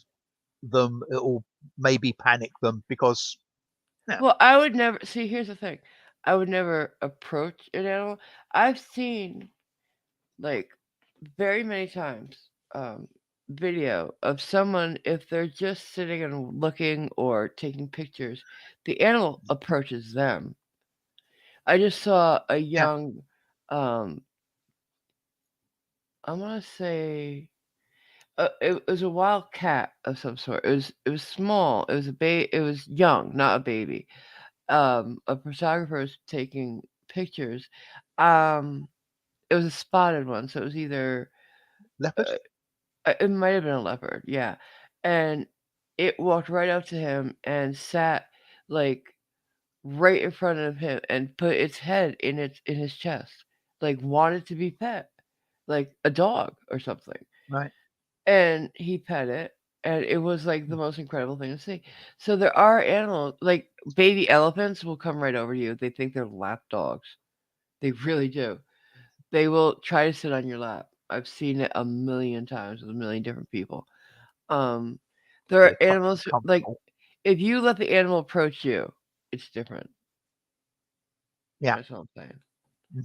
them. It will maybe panic them because, yeah, Well, I would never see. Here's the thing. I would never approach an animal. I've seen like very many times um, video of someone if they're just sitting and looking or taking pictures, the animal approaches them. I just saw a yeah, young, um, I want to say, it was a wild cat of some sort. It was small. It was It was young, not a baby. A photographer was taking pictures. Um, it was a spotted one, so it was either leopard, it might have been a leopard, yeah. And it walked right up to him and sat like right in front of him and put its head in his chest, like wanted to be pet, like a dog or something. right? And he pet it, and it was like the most incredible thing to see. So there are animals like baby elephants will come right over to you. They think they're lap dogs. They really do. They will try to sit on your lap. I've seen it a million times with a million different people. Um, there are They're animals like comfortable. if you let the animal approach you, it's different. Yeah. That's all I'm saying.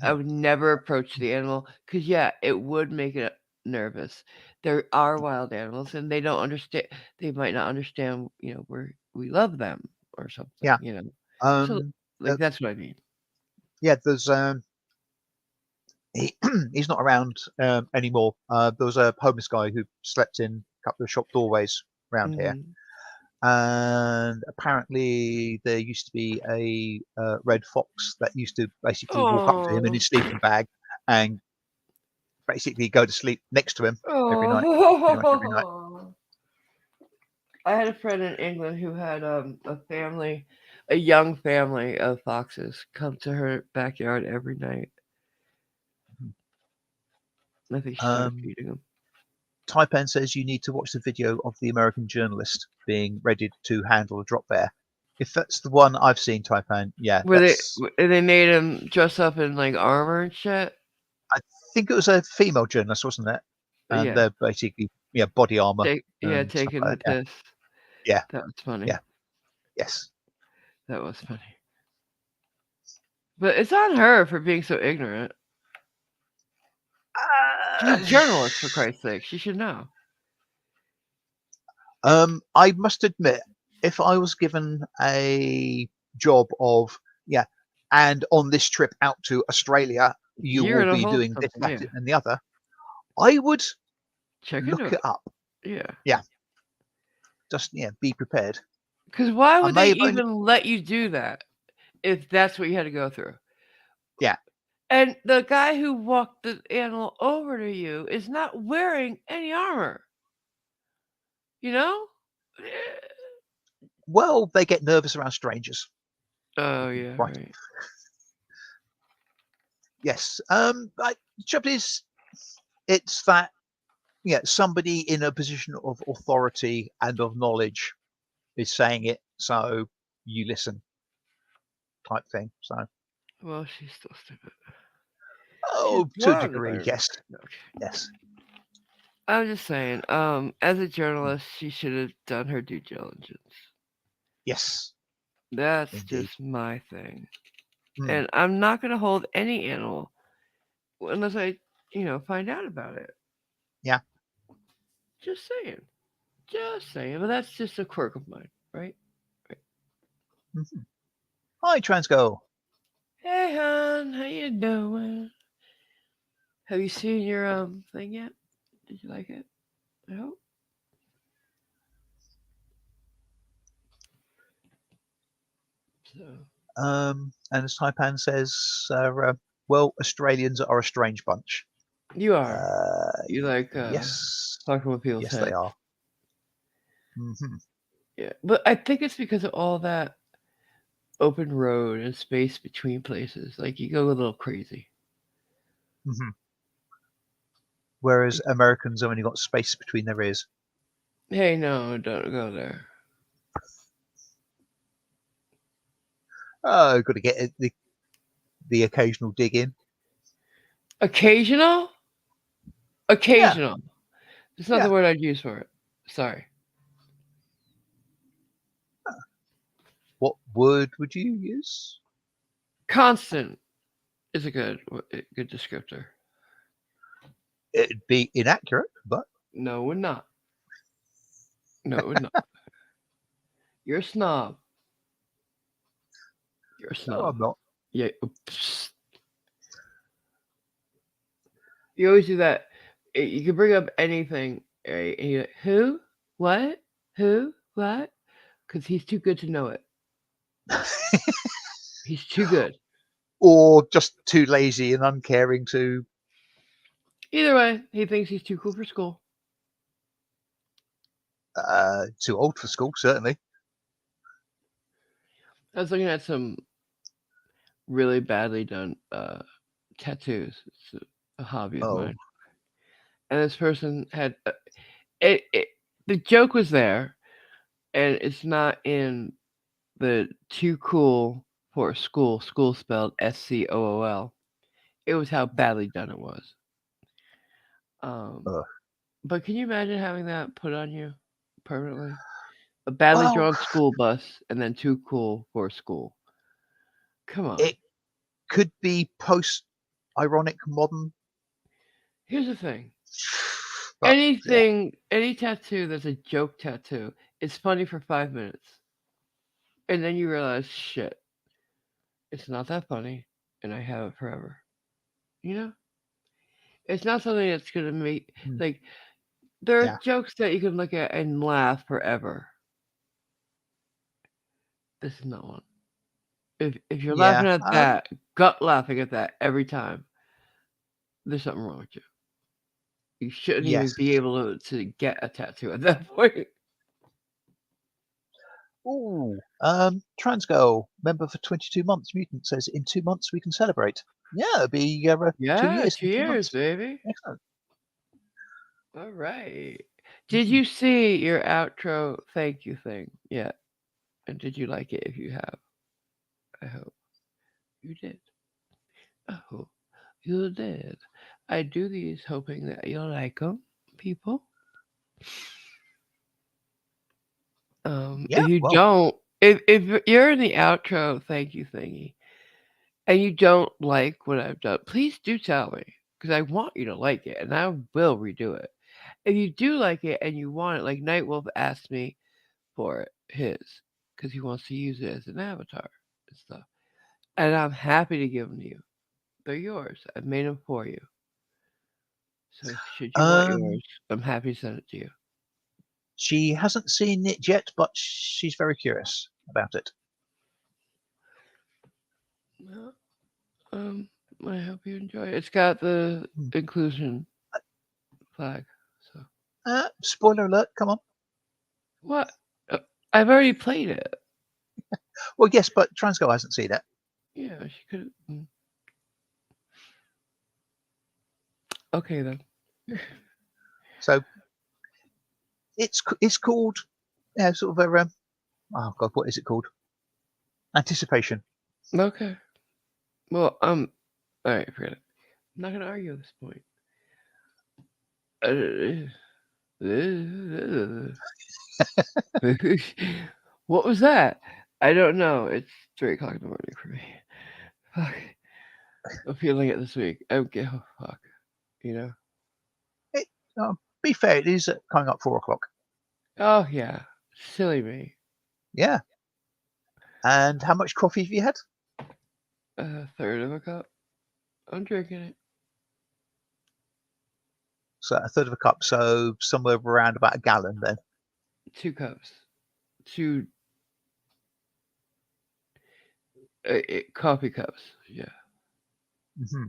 I Hmm. would never approach the animal because yeah, it would make it nervous. There are wild animals and they don't understand. They might not understand. We love them or something. Yeah. So Um. like that's what I mean. Yeah. There's he, he's not around anymore. There was a homeless guy who slept in a couple of shop doorways around here, Hmm. and apparently there used to be a red fox that used to basically walk up to him in Oh. his sleeping bag and basically go to sleep next to him every night, pretty much every night. Oh. I had a friend in England who had a young family of foxes come to her backyard every night. I think she started Um, feeding them. Taipan says you need to watch the video of the American journalist being ready to handle a drop bear. If that's the one I've seen, Taipan, yeah, that's. They made him dress up in like armor and shit? I think it was a female journalist, wasn't it? And Yeah. they're basically, yeah, body armor and stuff Taking the like that. piss. Yeah, That was funny. yeah, yes. That was funny. But it's on her for being so ignorant. She's a Uh, journalist, for Christ's sake. She should know. I must admit, if I was given a job of, yeah, and on this trip out to Australia, you You're will gonna be hold doing this, something, that, yeah. and the other, I would Check into look it. it up. Yeah. Yeah, just yeah, be prepared. Because why I would they may have only, even let you do that if that's what you had to go through? yeah. And the guy who walked the animal over to you is not wearing any armor. You know? Well, they get nervous around strangers. Oh yeah, Right. right. Yes. The trouble is, it's that yeah, somebody in a position of authority and of knowledge is saying it, so you listen, type thing. So Well, she's still stupid. She's Oh, to a blonde, if I degree, remember. yes. No, okay. Yes. I'm just saying. As a Mm. journalist, she should have done her due diligence. Yes, That's indeed. just my thing. Mm. And I'm not gonna hold any animal unless I, find out about it. Yeah. Just saying. Just saying. But that's just a quirk of mine, right? Right. Mhm. Hi, Transgo. Hey, hon, how you doing? Have you seen your thing yet? Did you like it? I hope so. And as Taipan says, well, Australians are a strange bunch. You are. Uh, You like yes. fucking with people's Yes, they heads. are. Hmm. Yeah, but I think it's because of all that open road and space between places. Like you go a little crazy. Hmm. Whereas Americans have only got space between their ears. Hey, no, don't go there. Oh, got to get the occasional dig in. Occasional? Yeah, Occasional. It's not the yeah. word I'd use for it. Sorry. What word would you use? Constant is a good descriptor. It'd be inaccurate, but No, we're not. No, we're not. You're a snob. You're a no, snob. I'm not. Yeah. Oops. You always do that. You can bring up anything, right? And you're like, who? What? Who? What? Because he's too good to know it. He's too good. Or just too lazy and uncaring to. Either way, he thinks he's too cool for school. Too old for school, certainly. I was looking at some really badly done tattoos. It's a hobby of Oh, mine. And this person had it. The joke was there, and it's not in the too cool for school. School spelled SCOOL. It was how badly done it was. Um, uh, but can you imagine having that put on you permanently? A badly well, drawn school bus, and then too cool for school. Come on. it could be post-ironic modern, Here's the thing. but yeah. Any tattoo that's a joke tattoo, it's funny for 5 minutes, and then you realize, shit, it's not that funny, and I have it forever. You know, it's not something that's gonna make Mm, like there are yeah, jokes that you can look at and laugh forever. This is not one. If you're yeah. laughing at that, gut laughing at that every time, there's something wrong with you. You shouldn't even Yes. be able to get a tattoo at that point. Ooh, Transgirl, member for 22 months, Mutant says, in 2 months we can celebrate. Yeah, it'll be 2 Yeah, years in 2 years, 2 months. baby. Excellent. All right. Did Mhm. you see your outro thank you thing yet? And did you like it if you have? I hope you did. I hope you did. I do these hoping that you'll like them, people. Yeah, If you well, don't, if you're in the outro thank you thingy and you don't like what I've done, please do tell me because I want you to like it and I will redo it. If you do like it and you want it, like Nightwolf asked me for it, his, because he wants to use it as an avatar and stuff. And I'm happy to give them to you. They're yours. I've made them for you. So should you want um, yours, I'm happy to send it to you. she hasn't seen it yet, but she's very curious about it. Well, I hope you enjoy it. It's got the Hmm. inclusion flag. So Spoiler alert, come on. what? Uh, I've already played it. Well, yes, but Transgirl hasn't seen it. Yeah, she could. Okay then. So it's called, yeah, sort of a, oh God, what is it called? Anticipation. Okay. Well, all right, forget it. I'm not gonna argue at this point. What was that? I don't know. It's 3 o'clock in the morning for me. Fuck. I'm feeling it this week. Oh, fuck. You know? It, be fair, it is coming up 4 o'clock. Oh yeah. Silly me. Yeah. And how much coffee have you had? A third of a cup. I'm drinking it. So a third of a cup, so somewhere around about a gallon then. 2 cups. Two coffee cups. Yeah. Hmm.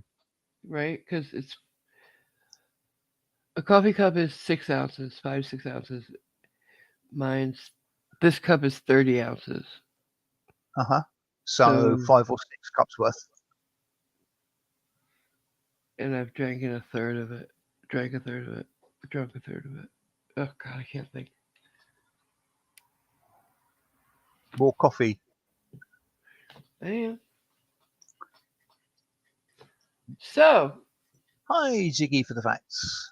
Right? Because it's a coffee cup is 6 ounces, 5 6 ounces. Mine's this cup is 30 ounces. Uh-huh. So So 5 or 6 cups worth. and I've drank in a third of it. Drank a third of it. Drunk a third of it. Oh god, I can't think. More coffee. I am. So Hi, Ziggy for the facts.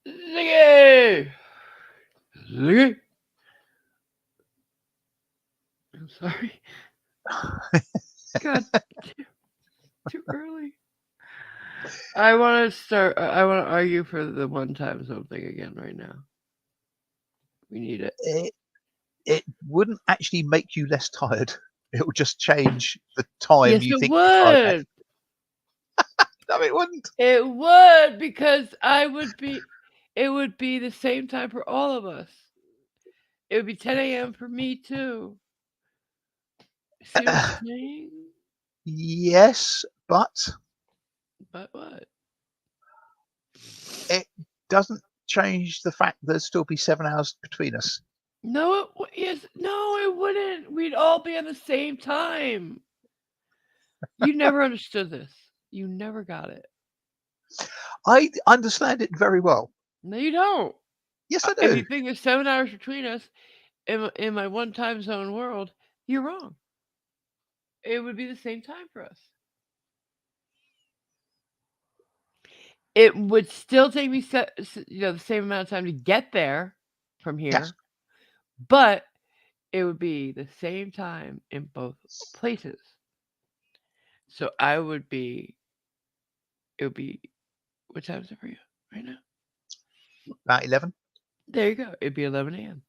Ziggy! Ziggy! I'm sorry. God, too early. I want to start. I want to argue for the one time zone thing again right now. We need it. It wouldn't actually make you less tired. It will just change the time Yes, you it think you're tired at. would. No, it wouldn't. It would because I would be. It would be the same time for all of us. It would be 10 a.m. for me too. See what I'm saying? Yes, but But what? it doesn't change the fact there'd still be 7 hours between us. No, yes, no, it wouldn't. We'd all be at the same time. You never understood this. You never got it. I understand it very well. No, you don't. Yes, I If do. you think there's 7 hours between us in my one time zone world, you're wrong. It would be the same time for us. It would still take me, the same amount of time to get there from Yes. here, but it would be the same time in both places. So I would be. It would be. What time is it for you right now? About 11. There you go. It'd be 11 a.m.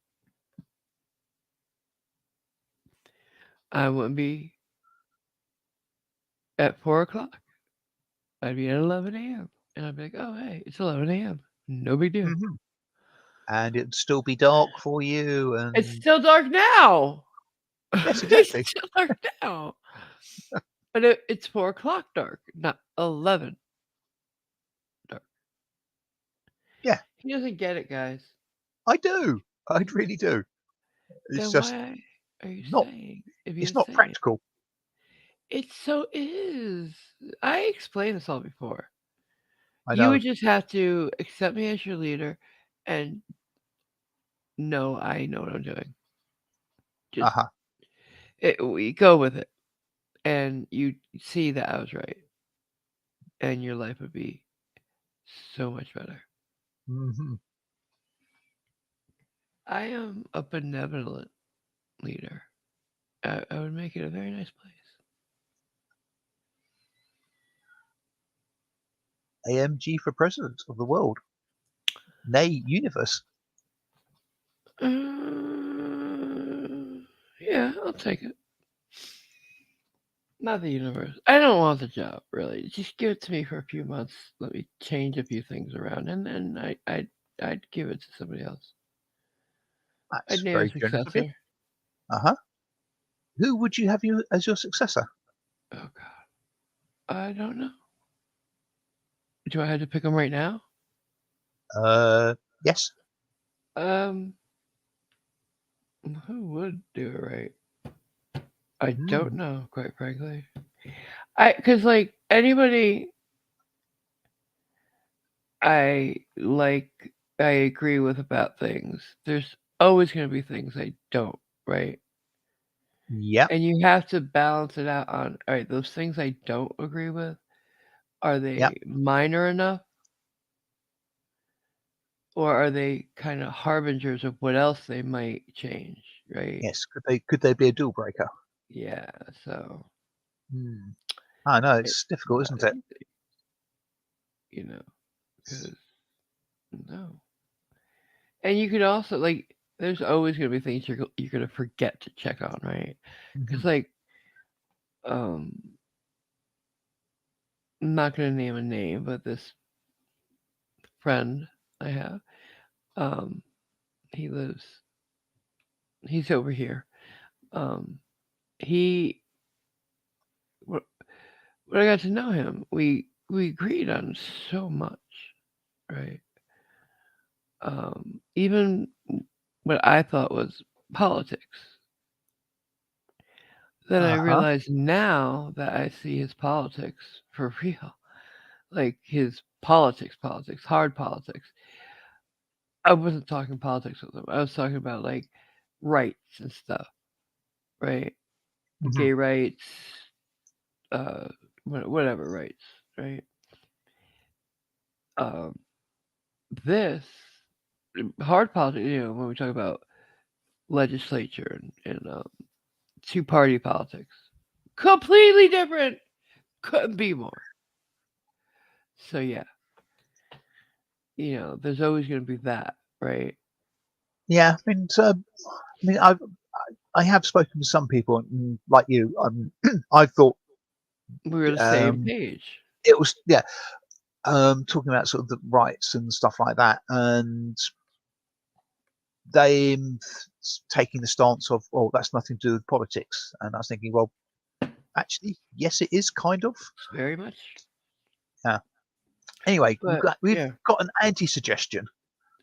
I wouldn't be at 4 o'clock. I'd be at 11 a.m. And I'd be like, oh, hey, it's 11 a.m. No big deal. Hmm. And it'd still be dark for you. It's And still dark now. yes, It's exactly. still dark now. But it's 4 o'clock dark, not 11 dark. Yeah, He doesn't get it, guys. I do. I really do. It's Then just why are you not. saying if you're It's not saying practical. it so is? I explained this all before. I You know. would just have to accept me as your leader and know I know what I'm doing. Uh Just huh. we go with it, and you see that I was right, and your life would be so much better. Hmm. I am a benevolent leader. I would make it a very nice AMG for president of the world, nay, universe. place. Yeah, I'll take it. Not the universe. I don't want the job really. Just give it to me for a few months. Let me change a few things around, and then I'd give it to somebody else. I'd That's name a very generous of you. successor. Uh huh. Who would you have you as your successor? Oh God, I don't know. Do I have to pick them right now? Uh, yes. Um, who would do it right? I don't Mm. know, quite frankly. Cause like anybody, I like, I agree with about things. There's always gonna be things I don't, right? Yep. And you have to balance it out on, all right, those things I don't agree with, are Yep. they minor enough or are they kind of harbingers of what else they might change, right? Yes. Could they be a deal breaker? Yeah, so Hmm. I know it's it's difficult, not isn't it? easy, you know, because no. And you could also, like, there's always going to be things you're going to forget to check on, right? Hmm. Because, like, um, I'm not going to name a name, but this friend I have, um, he lives, he's over here. Um, he, wh- when I got to know him, we agreed on so much, right? Even what I thought was politics. Then I Uh huh. realize now that I see his politics for real, like his politics, hard politics. I wasn't talking politics with him. I was talking about like rights and stuff, right? Hmm. Gay rights, uh, whatever rights, right? Um, this hard politics, when we talk about legislature and two-party politics, completely different. Couldn't be more. So yeah, there's always going to be that, right? Yeah. I have spoken to some people, and like you, I thought We were the same um, page. it was yeah. Talking about sort of the rights and stuff like that, and they taking the stance of, "Oh, that's nothing to do with politics." And I was thinking, well, actually, yes, it is kind of. Very much. Yeah. Anyway, we've But got we've yeah. got an anti-suggestion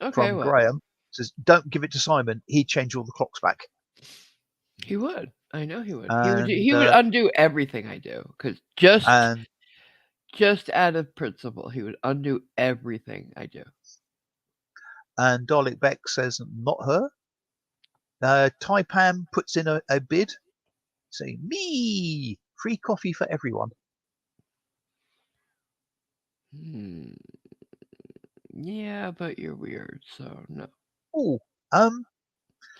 Okay, from what? Graham. Says, "Don't give it to Simon. He'd change all the clocks back." He would. I know he would. He would. And He would undo everything I do. Cause and just out of principle, he would undo everything I do. and Dalek Beck says, "Not her." Taipan puts in a bid, saying, "Me, free coffee for everyone." Hmm. Yeah, but you're weird, so no. Oh,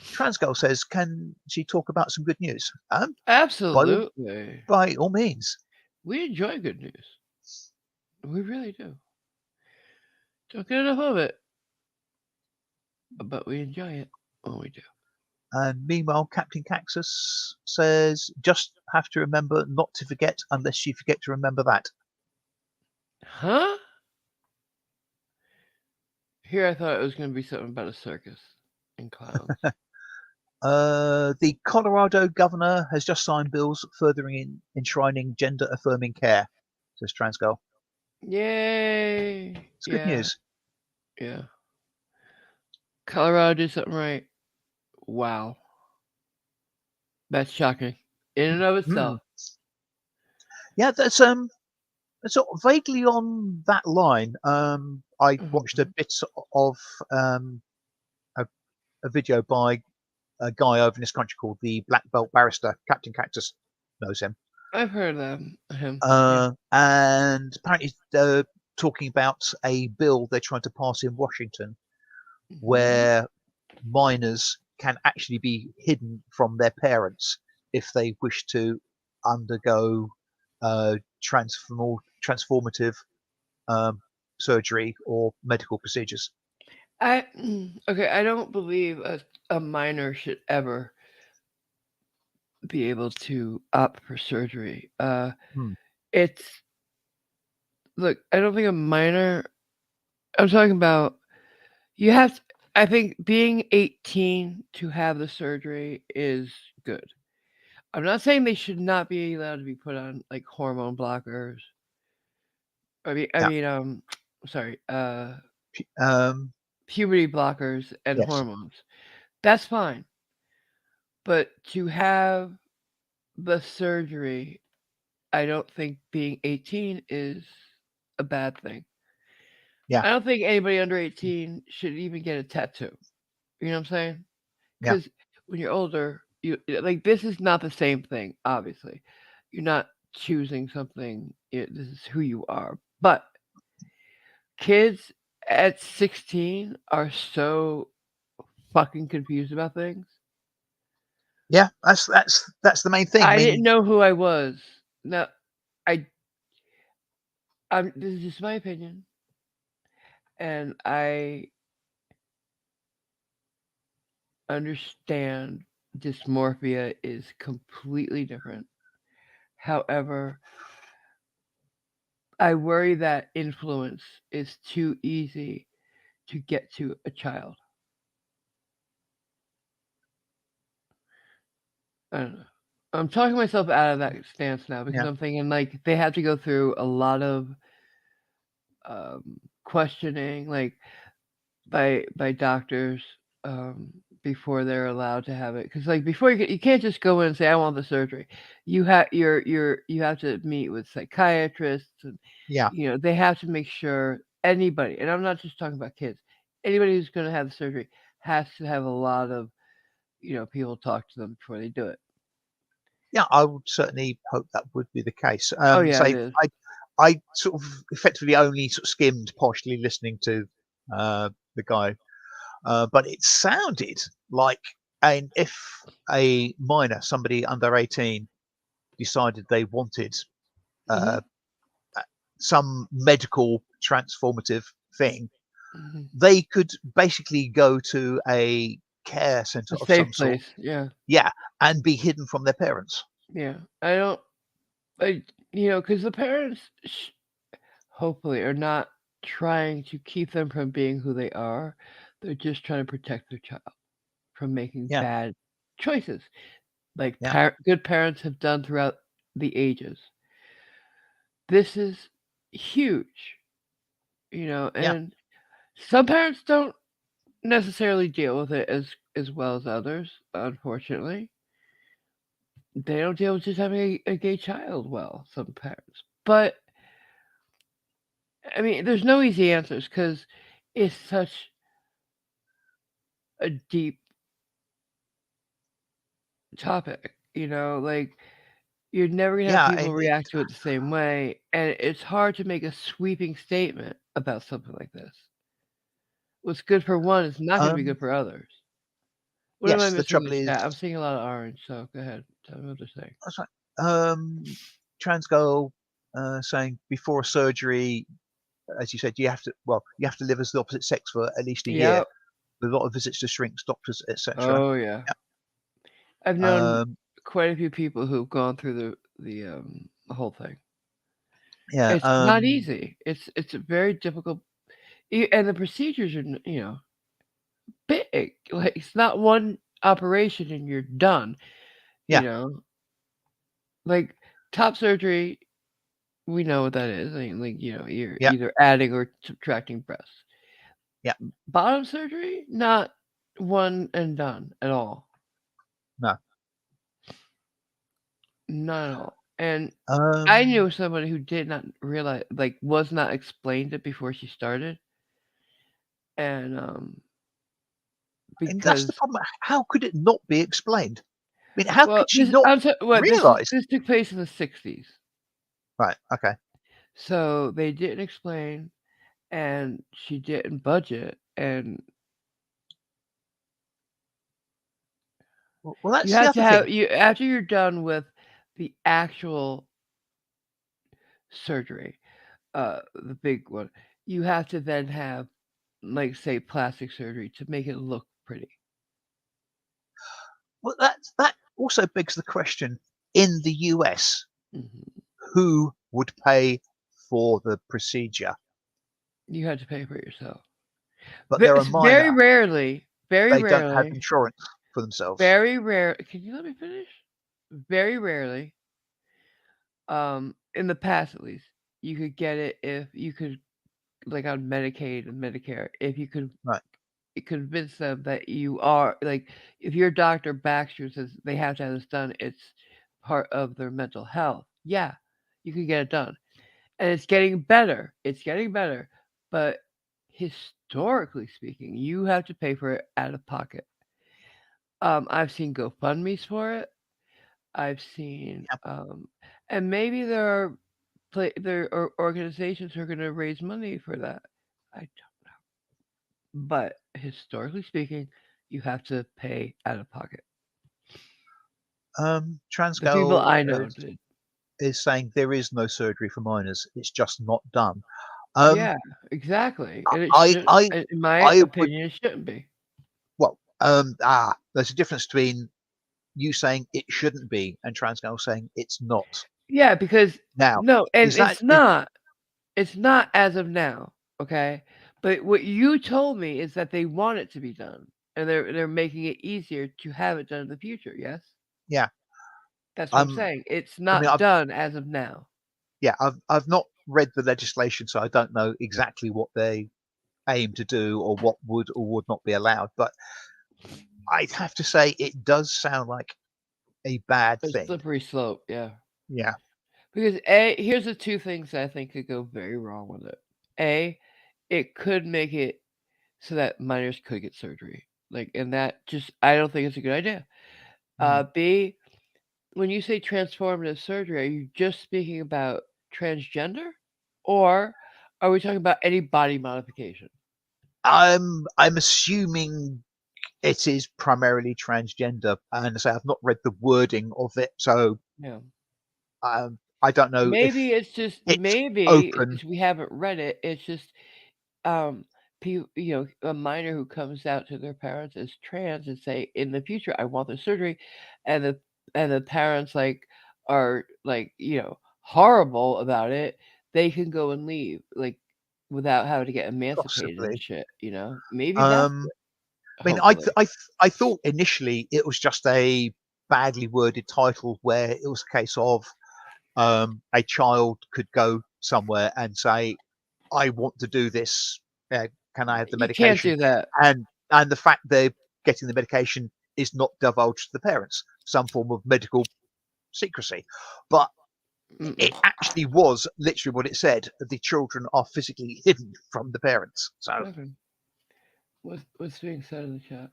Transgirl says, "Can she talk about some good news?" By all Absolutely. by all means. We enjoy good news. We really do. Don't get enough of it, but we enjoy it when we do. And meanwhile, Captain Caxus says, "Just have to remember not to forget unless you forget to remember that." Huh? Here I thought it was going to be something about a circus and clowns. The Colorado governor has just signed bills furthering enshrining gender affirming care, says Transgirl. Yay! It's good Yeah, news. yeah. Colorado did something right. Wow. That's shocking. In and of Mm. itself. Yeah, that's sort of vaguely on that line. I watched a Mhm. bit of um, a, a video by a guy over in this country called the Black Belt Barrister. Captain Cactus knows him. I've heard of them. Him. Yeah. And apparently they're talking about a bill they're trying to pass in Washington Hmm. where minors can actually be hidden from their parents if they wish to undergo transformative um, surgery or medical procedures. Okay. I don't believe a minor should ever be able to opt for surgery. Hmm. It's look. I don't think a minor. I'm talking about you have. I think being 18 to have the surgery is good. I'm not saying they should not be allowed to be put on like hormone blockers. I Yeah. mean, sorry, Um, puberty blockers and yes. hormones. That's fine. But to have the surgery, I don't think being 18 is a bad thing. Yeah. I don't think anybody under 18 should even get a tattoo. You know what I'm saying? Yeah. Because when you're older, like this is not the same thing. Obviously, you're not choosing something. This is who you are. But kids at 16 are so fucking confused about things. Yeah, that's the main thing. I I mean, didn't know who I was. No, I. This is just my opinion, and I understand dysmorphia is completely different. However, I worry that influence is too easy to get to a child. I don't know. I'm talking myself out of that stance now because yeah, I'm thinking like they have to go through a lot of um, questioning, like by doctors um, before they're allowed to have it. Because like before you can't just go in and say I want the surgery. You have to meet with psychiatrists and yeah, they have to make sure anybody, and I'm not just talking about kids, anybody who's going to have the surgery has to have a lot of people talk to them before they do it. yeah. I would certainly hope that would be the case. Oh yeah, it Say, is. I sort of effectively only sort of skimmed partially listening to the guy, but it sounded like, and if a minor, somebody under 18, decided they wanted Hmm. uh, some medical transformative thing, Hmm. they could basically go to a care center A of safe some sort, place. Yeah, yeah, and be hidden from their parents. yeah. I don't. I because the parents hopefully are not trying to keep them from being who they are. They're just trying to protect their child from making Yeah, bad choices, like yeah, good parents have done throughout the ages. This is huge, yeah. and some parents don't necessarily deal with it as well as others. Unfortunately, they don't deal with just having a gay child well. Some parents, but I mean, there's no easy answers because it's such a deep topic. Like you're never gonna have Yeah, people and it react to it the same way, and it's hard to make a sweeping statement about something like this. What's good for one is not gonna be um good for others. What am I yes, the missing in trouble the is, chat? I'm seeing a lot of orange, so go ahead. Tell me what they're saying. that's right. Trans girl saying before surgery, as you said, you have to live as the opposite sex for at least a year Yep. with a lot of visits to shrinks, doctors, etc. Oh yeah. Yeah. I've known Um, quite a few people who've gone through the whole thing. yeah. It's not easy. It's a very difficult, and the procedures are big. Like it's not one operation and you're done. You Yeah. know, like top surgery, we know what that is. I mean, like you're Yeah. either adding or subtracting breasts. Yeah. Bottom surgery, not one and done at all. No. Not at all. And I Um, knew somebody who did not realize, like, was not explained it before she started, and and that's because the problem. How could it not be explained? I mean, how well, could she not realize? this took place in the '60s, Right. Okay. so they didn't explain, and she didn't budget, and Well, you that's the have to other thing. have you after you're done with the actual surgery, the big one, you have to then have, like, say, plastic surgery to make it look pretty. Well, that also begs the question: in the US, Hmm. who would pay for the procedure? You have to pay for it yourself. But they're a It's very minor. rarely, They don't have insurance for themselves. very rare. Can you let me finish? Very rarely, in the past at least, you could get it if you could, like on Medicaid and Medicare, if you could Right. convince them that you are like, if your doctor backs you and says they have to have this done, it's part of their mental health. Yeah, you can get it done, and it's getting better. It's getting better, but historically speaking, you have to pay for it out of pocket. I've seen GoFundMe's for it. I've seen, Yeah. and maybe there are organizations who are going to raise money for that. I don't know, but historically speaking, you have to pay out of pocket. The people Transgal I know did. is saying there is no surgery for minors. It's just not done. Um, Yeah, exactly, and it I, should, I, in my I would. opinion, it shouldn't be. Well, there's a difference between you saying it shouldn't be and Transgal saying it's not. Yeah, because Now, no, and is that it's not. It's not as of now, okay? But what you told me is that they want it to be done, and they're making it easier to have it done in the future. Yes, yeah? that's what I'm Um, saying. It's I mean, not done as of now. I've not read the legislation, so I don't know exactly what they aim to do or what would or would not be allowed. But I'd have to say it does sound like a bad A thing. slippery slope, yeah. Yeah. Because here's the two things I think could go very wrong with it. A, it could make it so that minors could get surgery, like, and that just I don't think it's a good idea. Mm. B, when you say transformative surgery, are you just speaking about transgender, or are we talking about any body modification? I'm assuming it is primarily transgender, and so I've not read the wording of it, so Yeah. I don't know if Maybe it's just it's maybe open. because we haven't read it. It's just um, a minor who comes out to their parents as trans and say, in the future, I want the surgery, and the parents like are like horrible about it. They can go and leave like without having to get emancipated and Possibly. shit. Maybe that's Um, it. I mean, I, Hopefully. th- I, th- I thought initially it was just a badly worded title where it was a case of a child could go somewhere and say, "I want to do this. Can I have the You can't medication?" do that. And the fact they're getting the medication is not divulged to the parents, some form of medical secrecy. But Mm-mm. it actually was literally what it said: the children are physically hidden from the parents. So Okay. What's being said in the chat?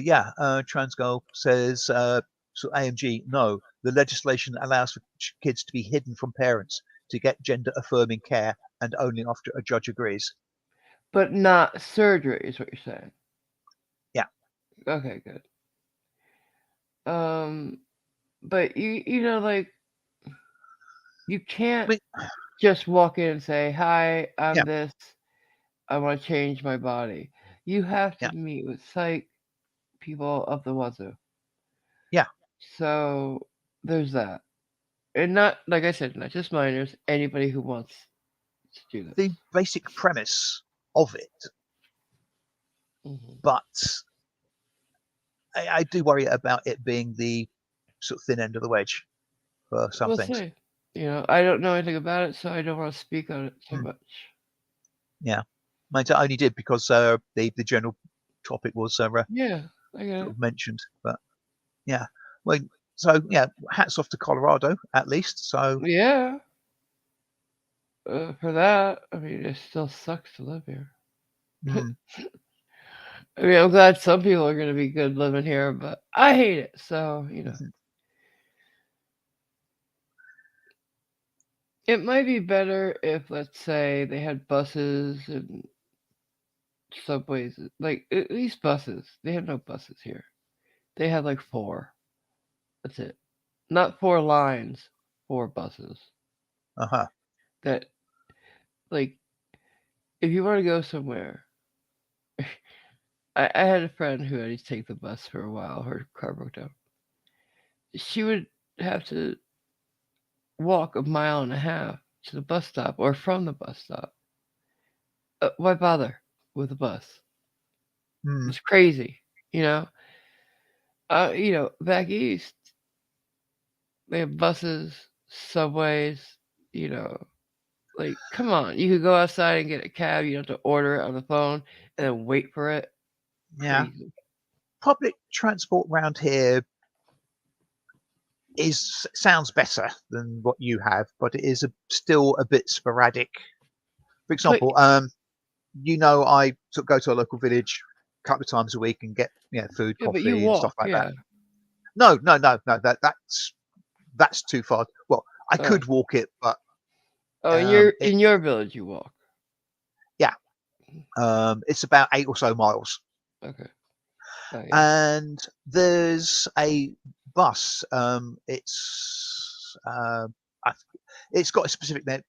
yeah, Transgirl says, so AMG, no, the legislation allows for kids to be hidden from parents to get gender affirming care and only after a judge agrees. But not surgery is what you're saying. Yeah, Okay, good. But like you can't I mean, just walk in and say, "Hi, I'm yeah, this. I want to change my body." You have to yeah, meet with psych people of the wazoo. yeah. So there's that, and not like I said, not just minors. Anybody who wants to do this. The basic premise of it, Hmm. but I do worry about it being the sort of thin end of the wedge for some We'll things. see. I don't know anything about it, so I don't want to speak on it so Mm, much. yeah, mine I only did because the general topic was Yeah, I get sort it. of mentioned, but yeah, well, so yeah, hats off to Colorado at least. So Yeah, for that, I mean, it still sucks to live here. mm, I mean, I'm glad some people are going to be good living here, but I hate it. So, mhm, it might be better if, let's say, they had buses and subways. Like, at least buses. They have no buses here. They have like four. That's it. Not four lines, four buses. uh-huh, That, like, if you want to go somewhere, I had a friend who had to take the bus for a while. Her car broke down. She would have to walk a mile and a half to the bus stop or from the bus stop. Why bother with a bus? mm, It's crazy, you know. Back east they have buses, subways. You know, like come on, you could go outside and get a cab. You don't have to order it on the phone and then wait for it. yeah. Crazy. Public transport round here is sounds better than what you have, but it is still a bit sporadic. For But example, I sort of go to a local village. couple of times a week and get food, Yeah, but you coffee, and stuff walk, like that. yeah. No, no, no, no. That's too far. Well, I Oh. could walk it, but Oh, it in your village you walk. yeah, it's about 8 or so miles. Okay. Oh yeah. And there's a bus. I- it's got a specific name.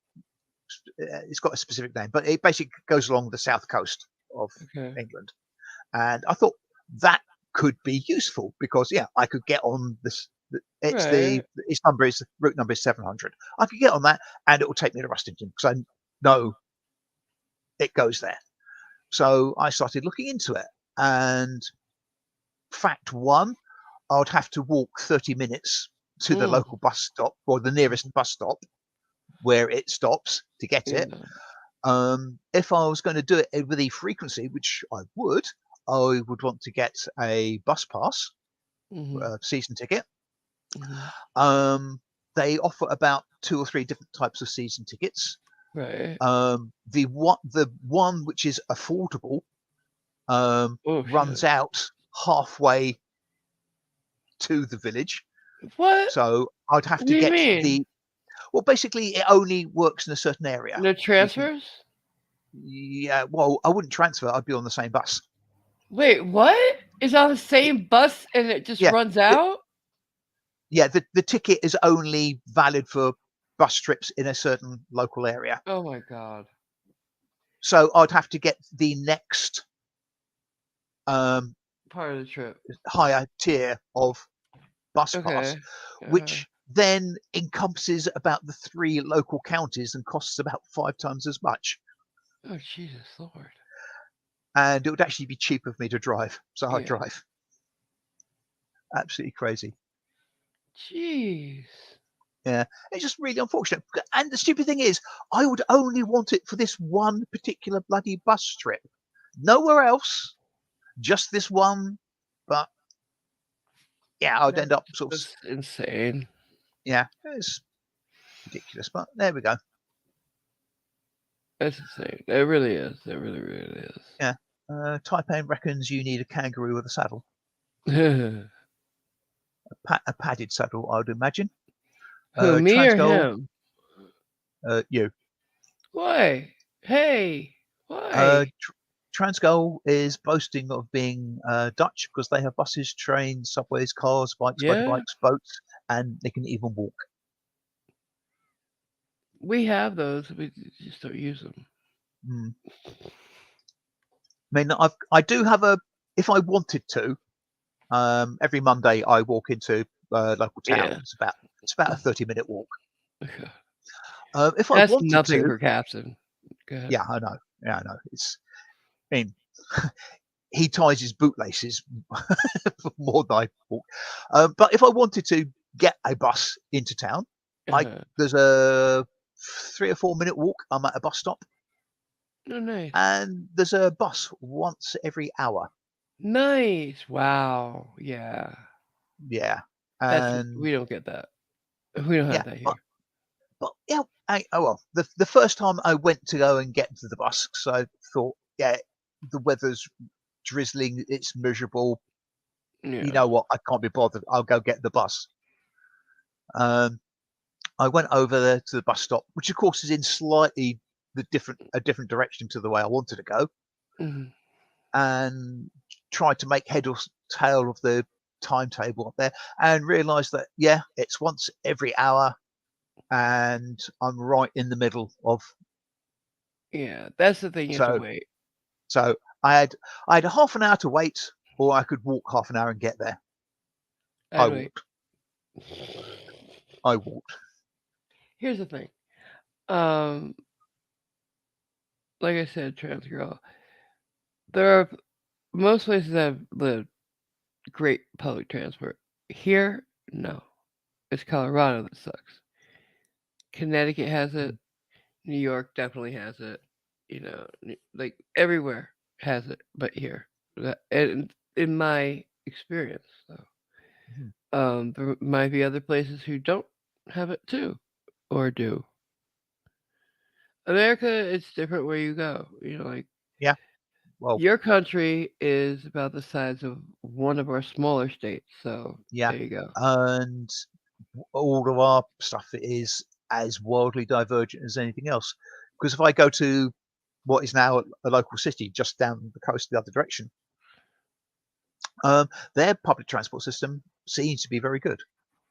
It's got a specific name, but it basically goes along the south coast of Okay. England. And I thought that could be useful because I could get on this. Right. Its route number is 700. I could get on that, and it will take me to Rustington because I know it goes there. So I started looking into it, and fact one, I would have to walk 30 minutes to the Mm. local bus stop or the nearest bus stop where it stops to get it. Yeah. If I was going to do it with the frequency, which I would want to get a bus pass, Mhm. season ticket. Mhm. Um, they offer about 2 or 3 different types of season tickets. Right. The one which is affordable Oh runs shit. out halfway to the village, What? so I'd have What to do you get mean? well, basically, it only works in a certain area. No So you can, transfers? yeah. Well, I wouldn't transfer. I'd be on the same bus. Wait, what? It's on the same bus and it just Yeah, runs the, out? yeah. The ticket is only valid for bus trips in a certain local area. Oh my god. So I'd have to get the next um, Part of the trip. higher tier of bus pass, Okay. which then encompasses about the 3 local counties and costs about 5 times as much. Oh Jesus Lord. And it would actually be cheaper for me to drive, so I Yeah. drive. Absolutely crazy. Jeez. Yeah, it's just really unfortunate. And the stupid thing is, I would only want it for this one particular bloody bus trip. Nowhere else, just this one. But yeah, I'd end up sort of, That's insane. yeah, it's ridiculous. But there we go. That's insane. It really is. It really, really Yeah. Taipei reckons you need a kangaroo with a saddle, is. a padded saddle, I would imagine. Who, me or Transgold, him? you. Why? Hey, Uh, why? Transgoal is boasting of being Dutch because they have buses, trains, subways, cars, bikes, Yeah, motorbikes, boats, and they can even walk. we have those. We just don't use them. Mm. I mean, I do have a. If I wanted to, every Monday I walk into local town. Yeah. It's about a 30-minute walk. Okay. If I That's wanted nothing to, for Captain. Go ahead. yeah, I know, yeah, I know. I mean, he ties his bootlaces more than I walk. But if I wanted to get a bus into town, Uh-huh. there's a 3 or 4 minute walk. I'm at a bus stop, Oh, nice. and there's a bus once every hour. Nice. Wow. Yeah. Yeah, That's and we don't get that. We don't have yeah, that but here. yeah, oh well. The first time I went to go and get to the bus, because I thought, yeah, the weather's drizzling, it's miserable. You Yeah. know what? I can't be bothered. I'll go get the bus. Um, I went over there to the bus stop, which of course is in slightly a different direction to the way I wanted to go, Mhm. and tried to make head or tail of the timetable up there, and realised that it's once every hour, and I'm right in the middle of. Yeah. That's the thing. You have to So wait. so I had a half an hour to wait, or I could walk half an hour and get there. I I'd wait. walked. I walked. Here's the thing. Um, like I said, trans girl. There are most places I've lived great public transport. Here, no. It's Colorado that sucks. Connecticut has it. Mm, New York definitely has it. You know, like everywhere has it, but here, in my experience, though, mhm. there might be other places who don't have it too, or do. America, it's different where you go. You know, like Yeah. Well, Your country is about the size of one of our smaller states, so yeah, there you go. and all of our stuff is as wildly divergent as anything else. Because if I go to what is now a local city just down the coast the other direction, their public transport system seems to be very good.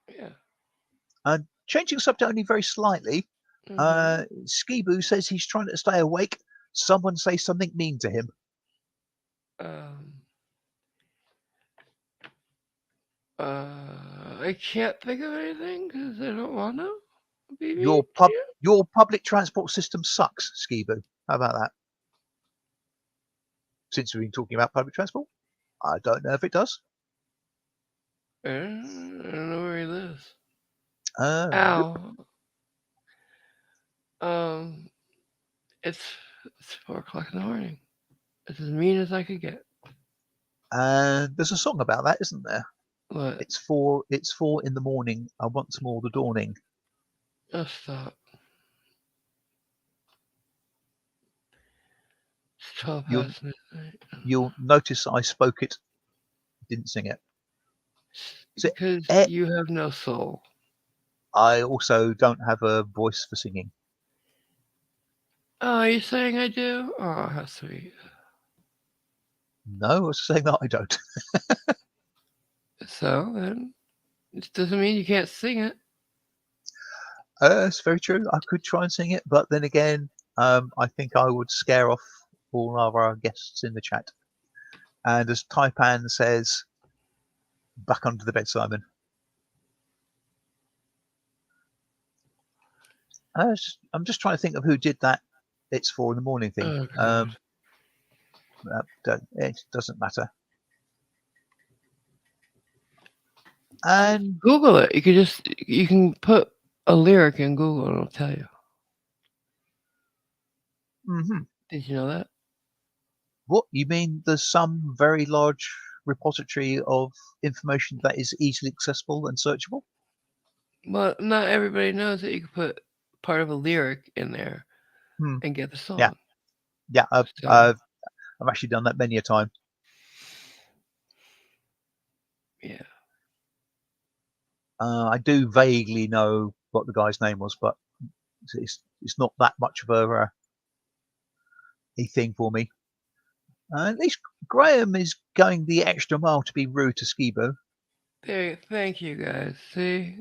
Yeah. Changing the subject only very slightly, Mhm. Skibu says he's trying to stay awake. Someone say something mean to him. Um, I can't think of anything because I don't want to be mean Your to pub, you. your public transport system sucks, Skibu. How about that? Since we've been talking about public transport, I don't know if it does. I don't know where he lives. Nope. Ow. Um, it's it's 4 o'clock in the morning. It's as mean as I could get. And there's a song about that, isn't there? What? It's four in the morning, and once more the dawning. Oh, stop. It's 12 You'll past midnight. you'll notice I spoke it, didn't sing it. So, Because eh, you have no soul. I also don't have a voice for singing. Oh, you're saying I do? Oh, how sweet. No, I was saying that I don't. So then, it doesn't mean you can't sing it. It's very true. I could try and sing it, but then again, I think I would scare off all of our guests in the chat. And as Taipan says, back under the bed, Simon. I'm just trying to think of who did that. It's 4 in the morning thing. Oh God. It doesn't matter. Just And Google it. You can put a lyric in Google and it'll tell you. mhm. Did you know that? What you mean? There's some very large repository of information that is easily accessible and searchable. Well, not everybody knows that you can put part of a lyric in there Hmm. and get the Yeah, song. yeah. So I've actually done that many a time. yeah. I do vaguely know what the guy's name was, but it's not that much of a thing for me. At least Graham is going the extra mile to be rude to Skibo. There. Thank you guys. See,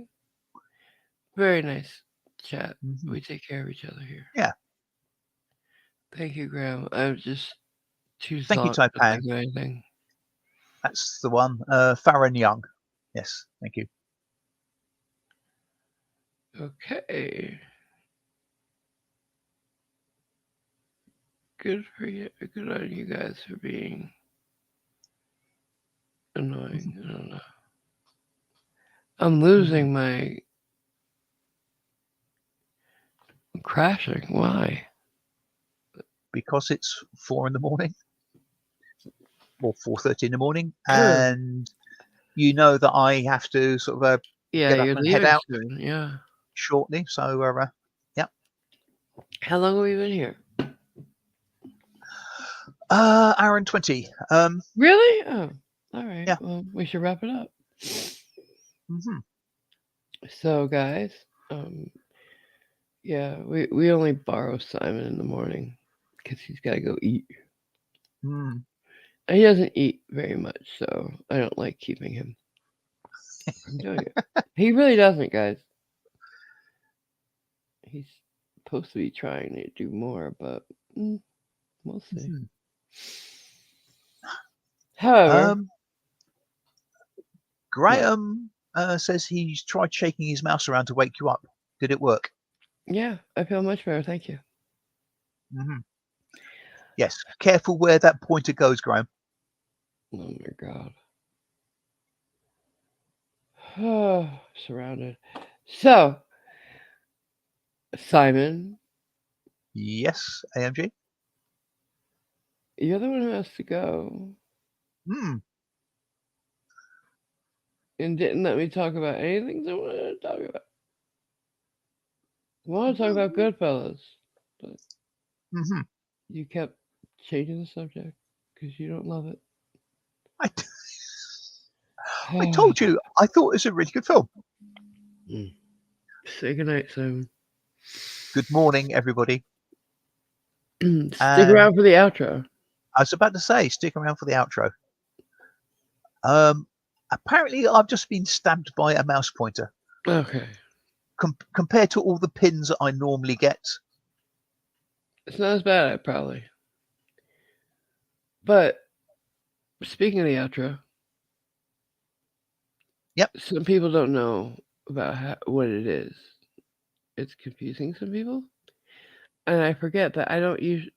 very nice chat. Hmm. We take care of each other here. Yeah, Thank you, Graham. I'm just too thank you, zonked to Taipan. think of anything. That's the one. Farron Young. Yes, thank you. Okay. Good for you. Good on you guys for being annoying. Mhm, I don't know. I'm mhm. losing my. I'm crashing. Why? Because it's 4 in the morning or 4:30 in the morning, Ugh. and you know that I have to sort of Yeah, get up you're and head leaving out soon. Yeah. shortly. So, yeah. How long have we been here? Hour and 20. Really? Oh, all right. Yeah. Well, we should wrap it up. Hmm. So, guys, um, yeah, we only borrow Simon in the morning because he's got to go eat. Mm. And he doesn't eat very much, so I don't like keeping him from doing it. He really doesn't, guys. He's supposed to be trying to do more, but we'll see. Hmm. However, Um, what? Graham says he's tried shaking his mouse around to wake you up. Did it work? Yeah, I feel much better. Thank you. Hmm. Yes. Careful where that pointer goes, Graham. Oh my god. Oh, surrounded. So, Simon, Yes, AMG. you're the one who has to go Hmm. and didn't let me talk about anything I wanted to talk about. I want to talk about Goodfellas, but Hmm. you kept changing the subject. because you don't love I, t- I it. told you I thought it was a really good film. Mm. Say goodnight, Simon. Good morning, everybody. Stick And around for the outro. I was about to say, stick around for the outro. Um, Apparently, I've just been stabbed by a mouse pointer. Okay. Compared to all the pins that I normally get. It's not as bad, probably. But speaking of the outro, Yep. some people don't know about what it is. It's confusing some people, and I forget that I don't use.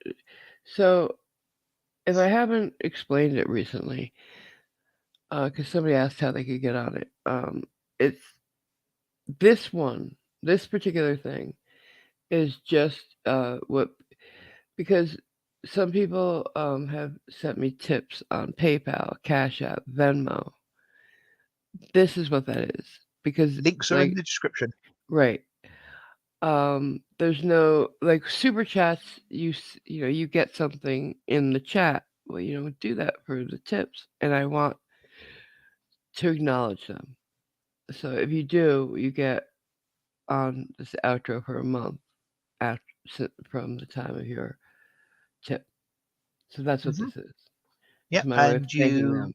So if I haven't explained it recently, because somebody asked how they could get on it, it's this one, this particular thing is just what because some people have sent me tips on PayPal, Cash App, Venmo. This is what that is because Links are in like the description. right. There's no like super chats. You know you get something in the chat. Well, do that for the tips, and I want to acknowledge them. So if you do, you get on this outro for a month after from the time of your tip. So that's what Hmm. this is. It's Yep. my way of thanking them.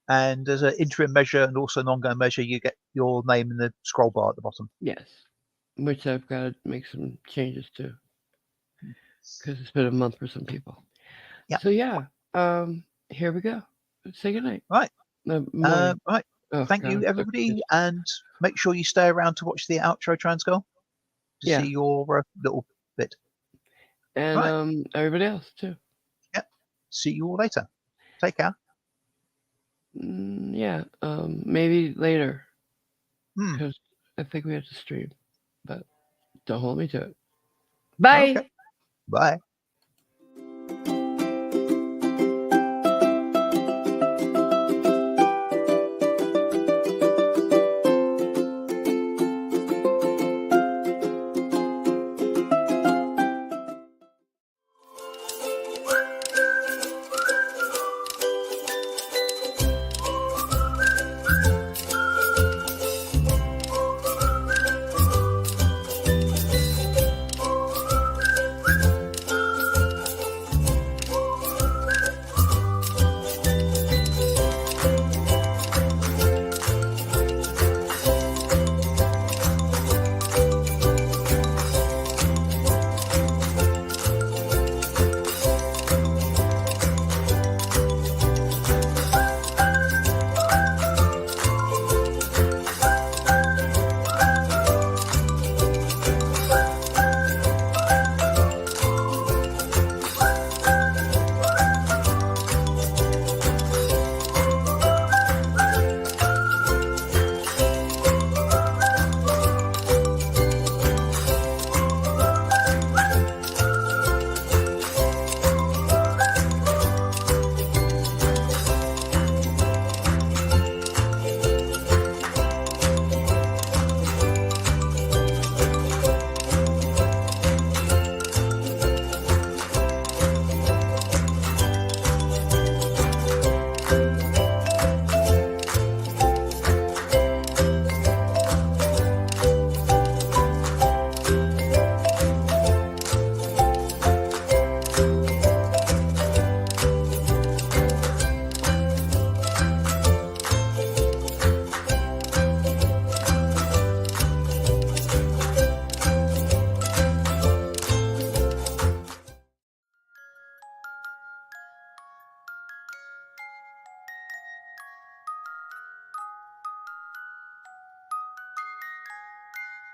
And as an interim measure and also an ongoing measure, you get your name in the scroll bar at the bottom. Yes, which I've got to make some changes to because it's been a month for some people. Yeah. So yeah, here we go. Say goodnight. Right. Morning. Right. Oh Thank God, you, I'm so everybody, confused. and make sure you stay around to watch the outro transcript to Yeah, see your little bit. and Right. everybody else too. Yeah. See you all later. Take care. Yeah, maybe later Hmm. because I think we have to stream, but don't hold me to it. Bye. Okay. Bye.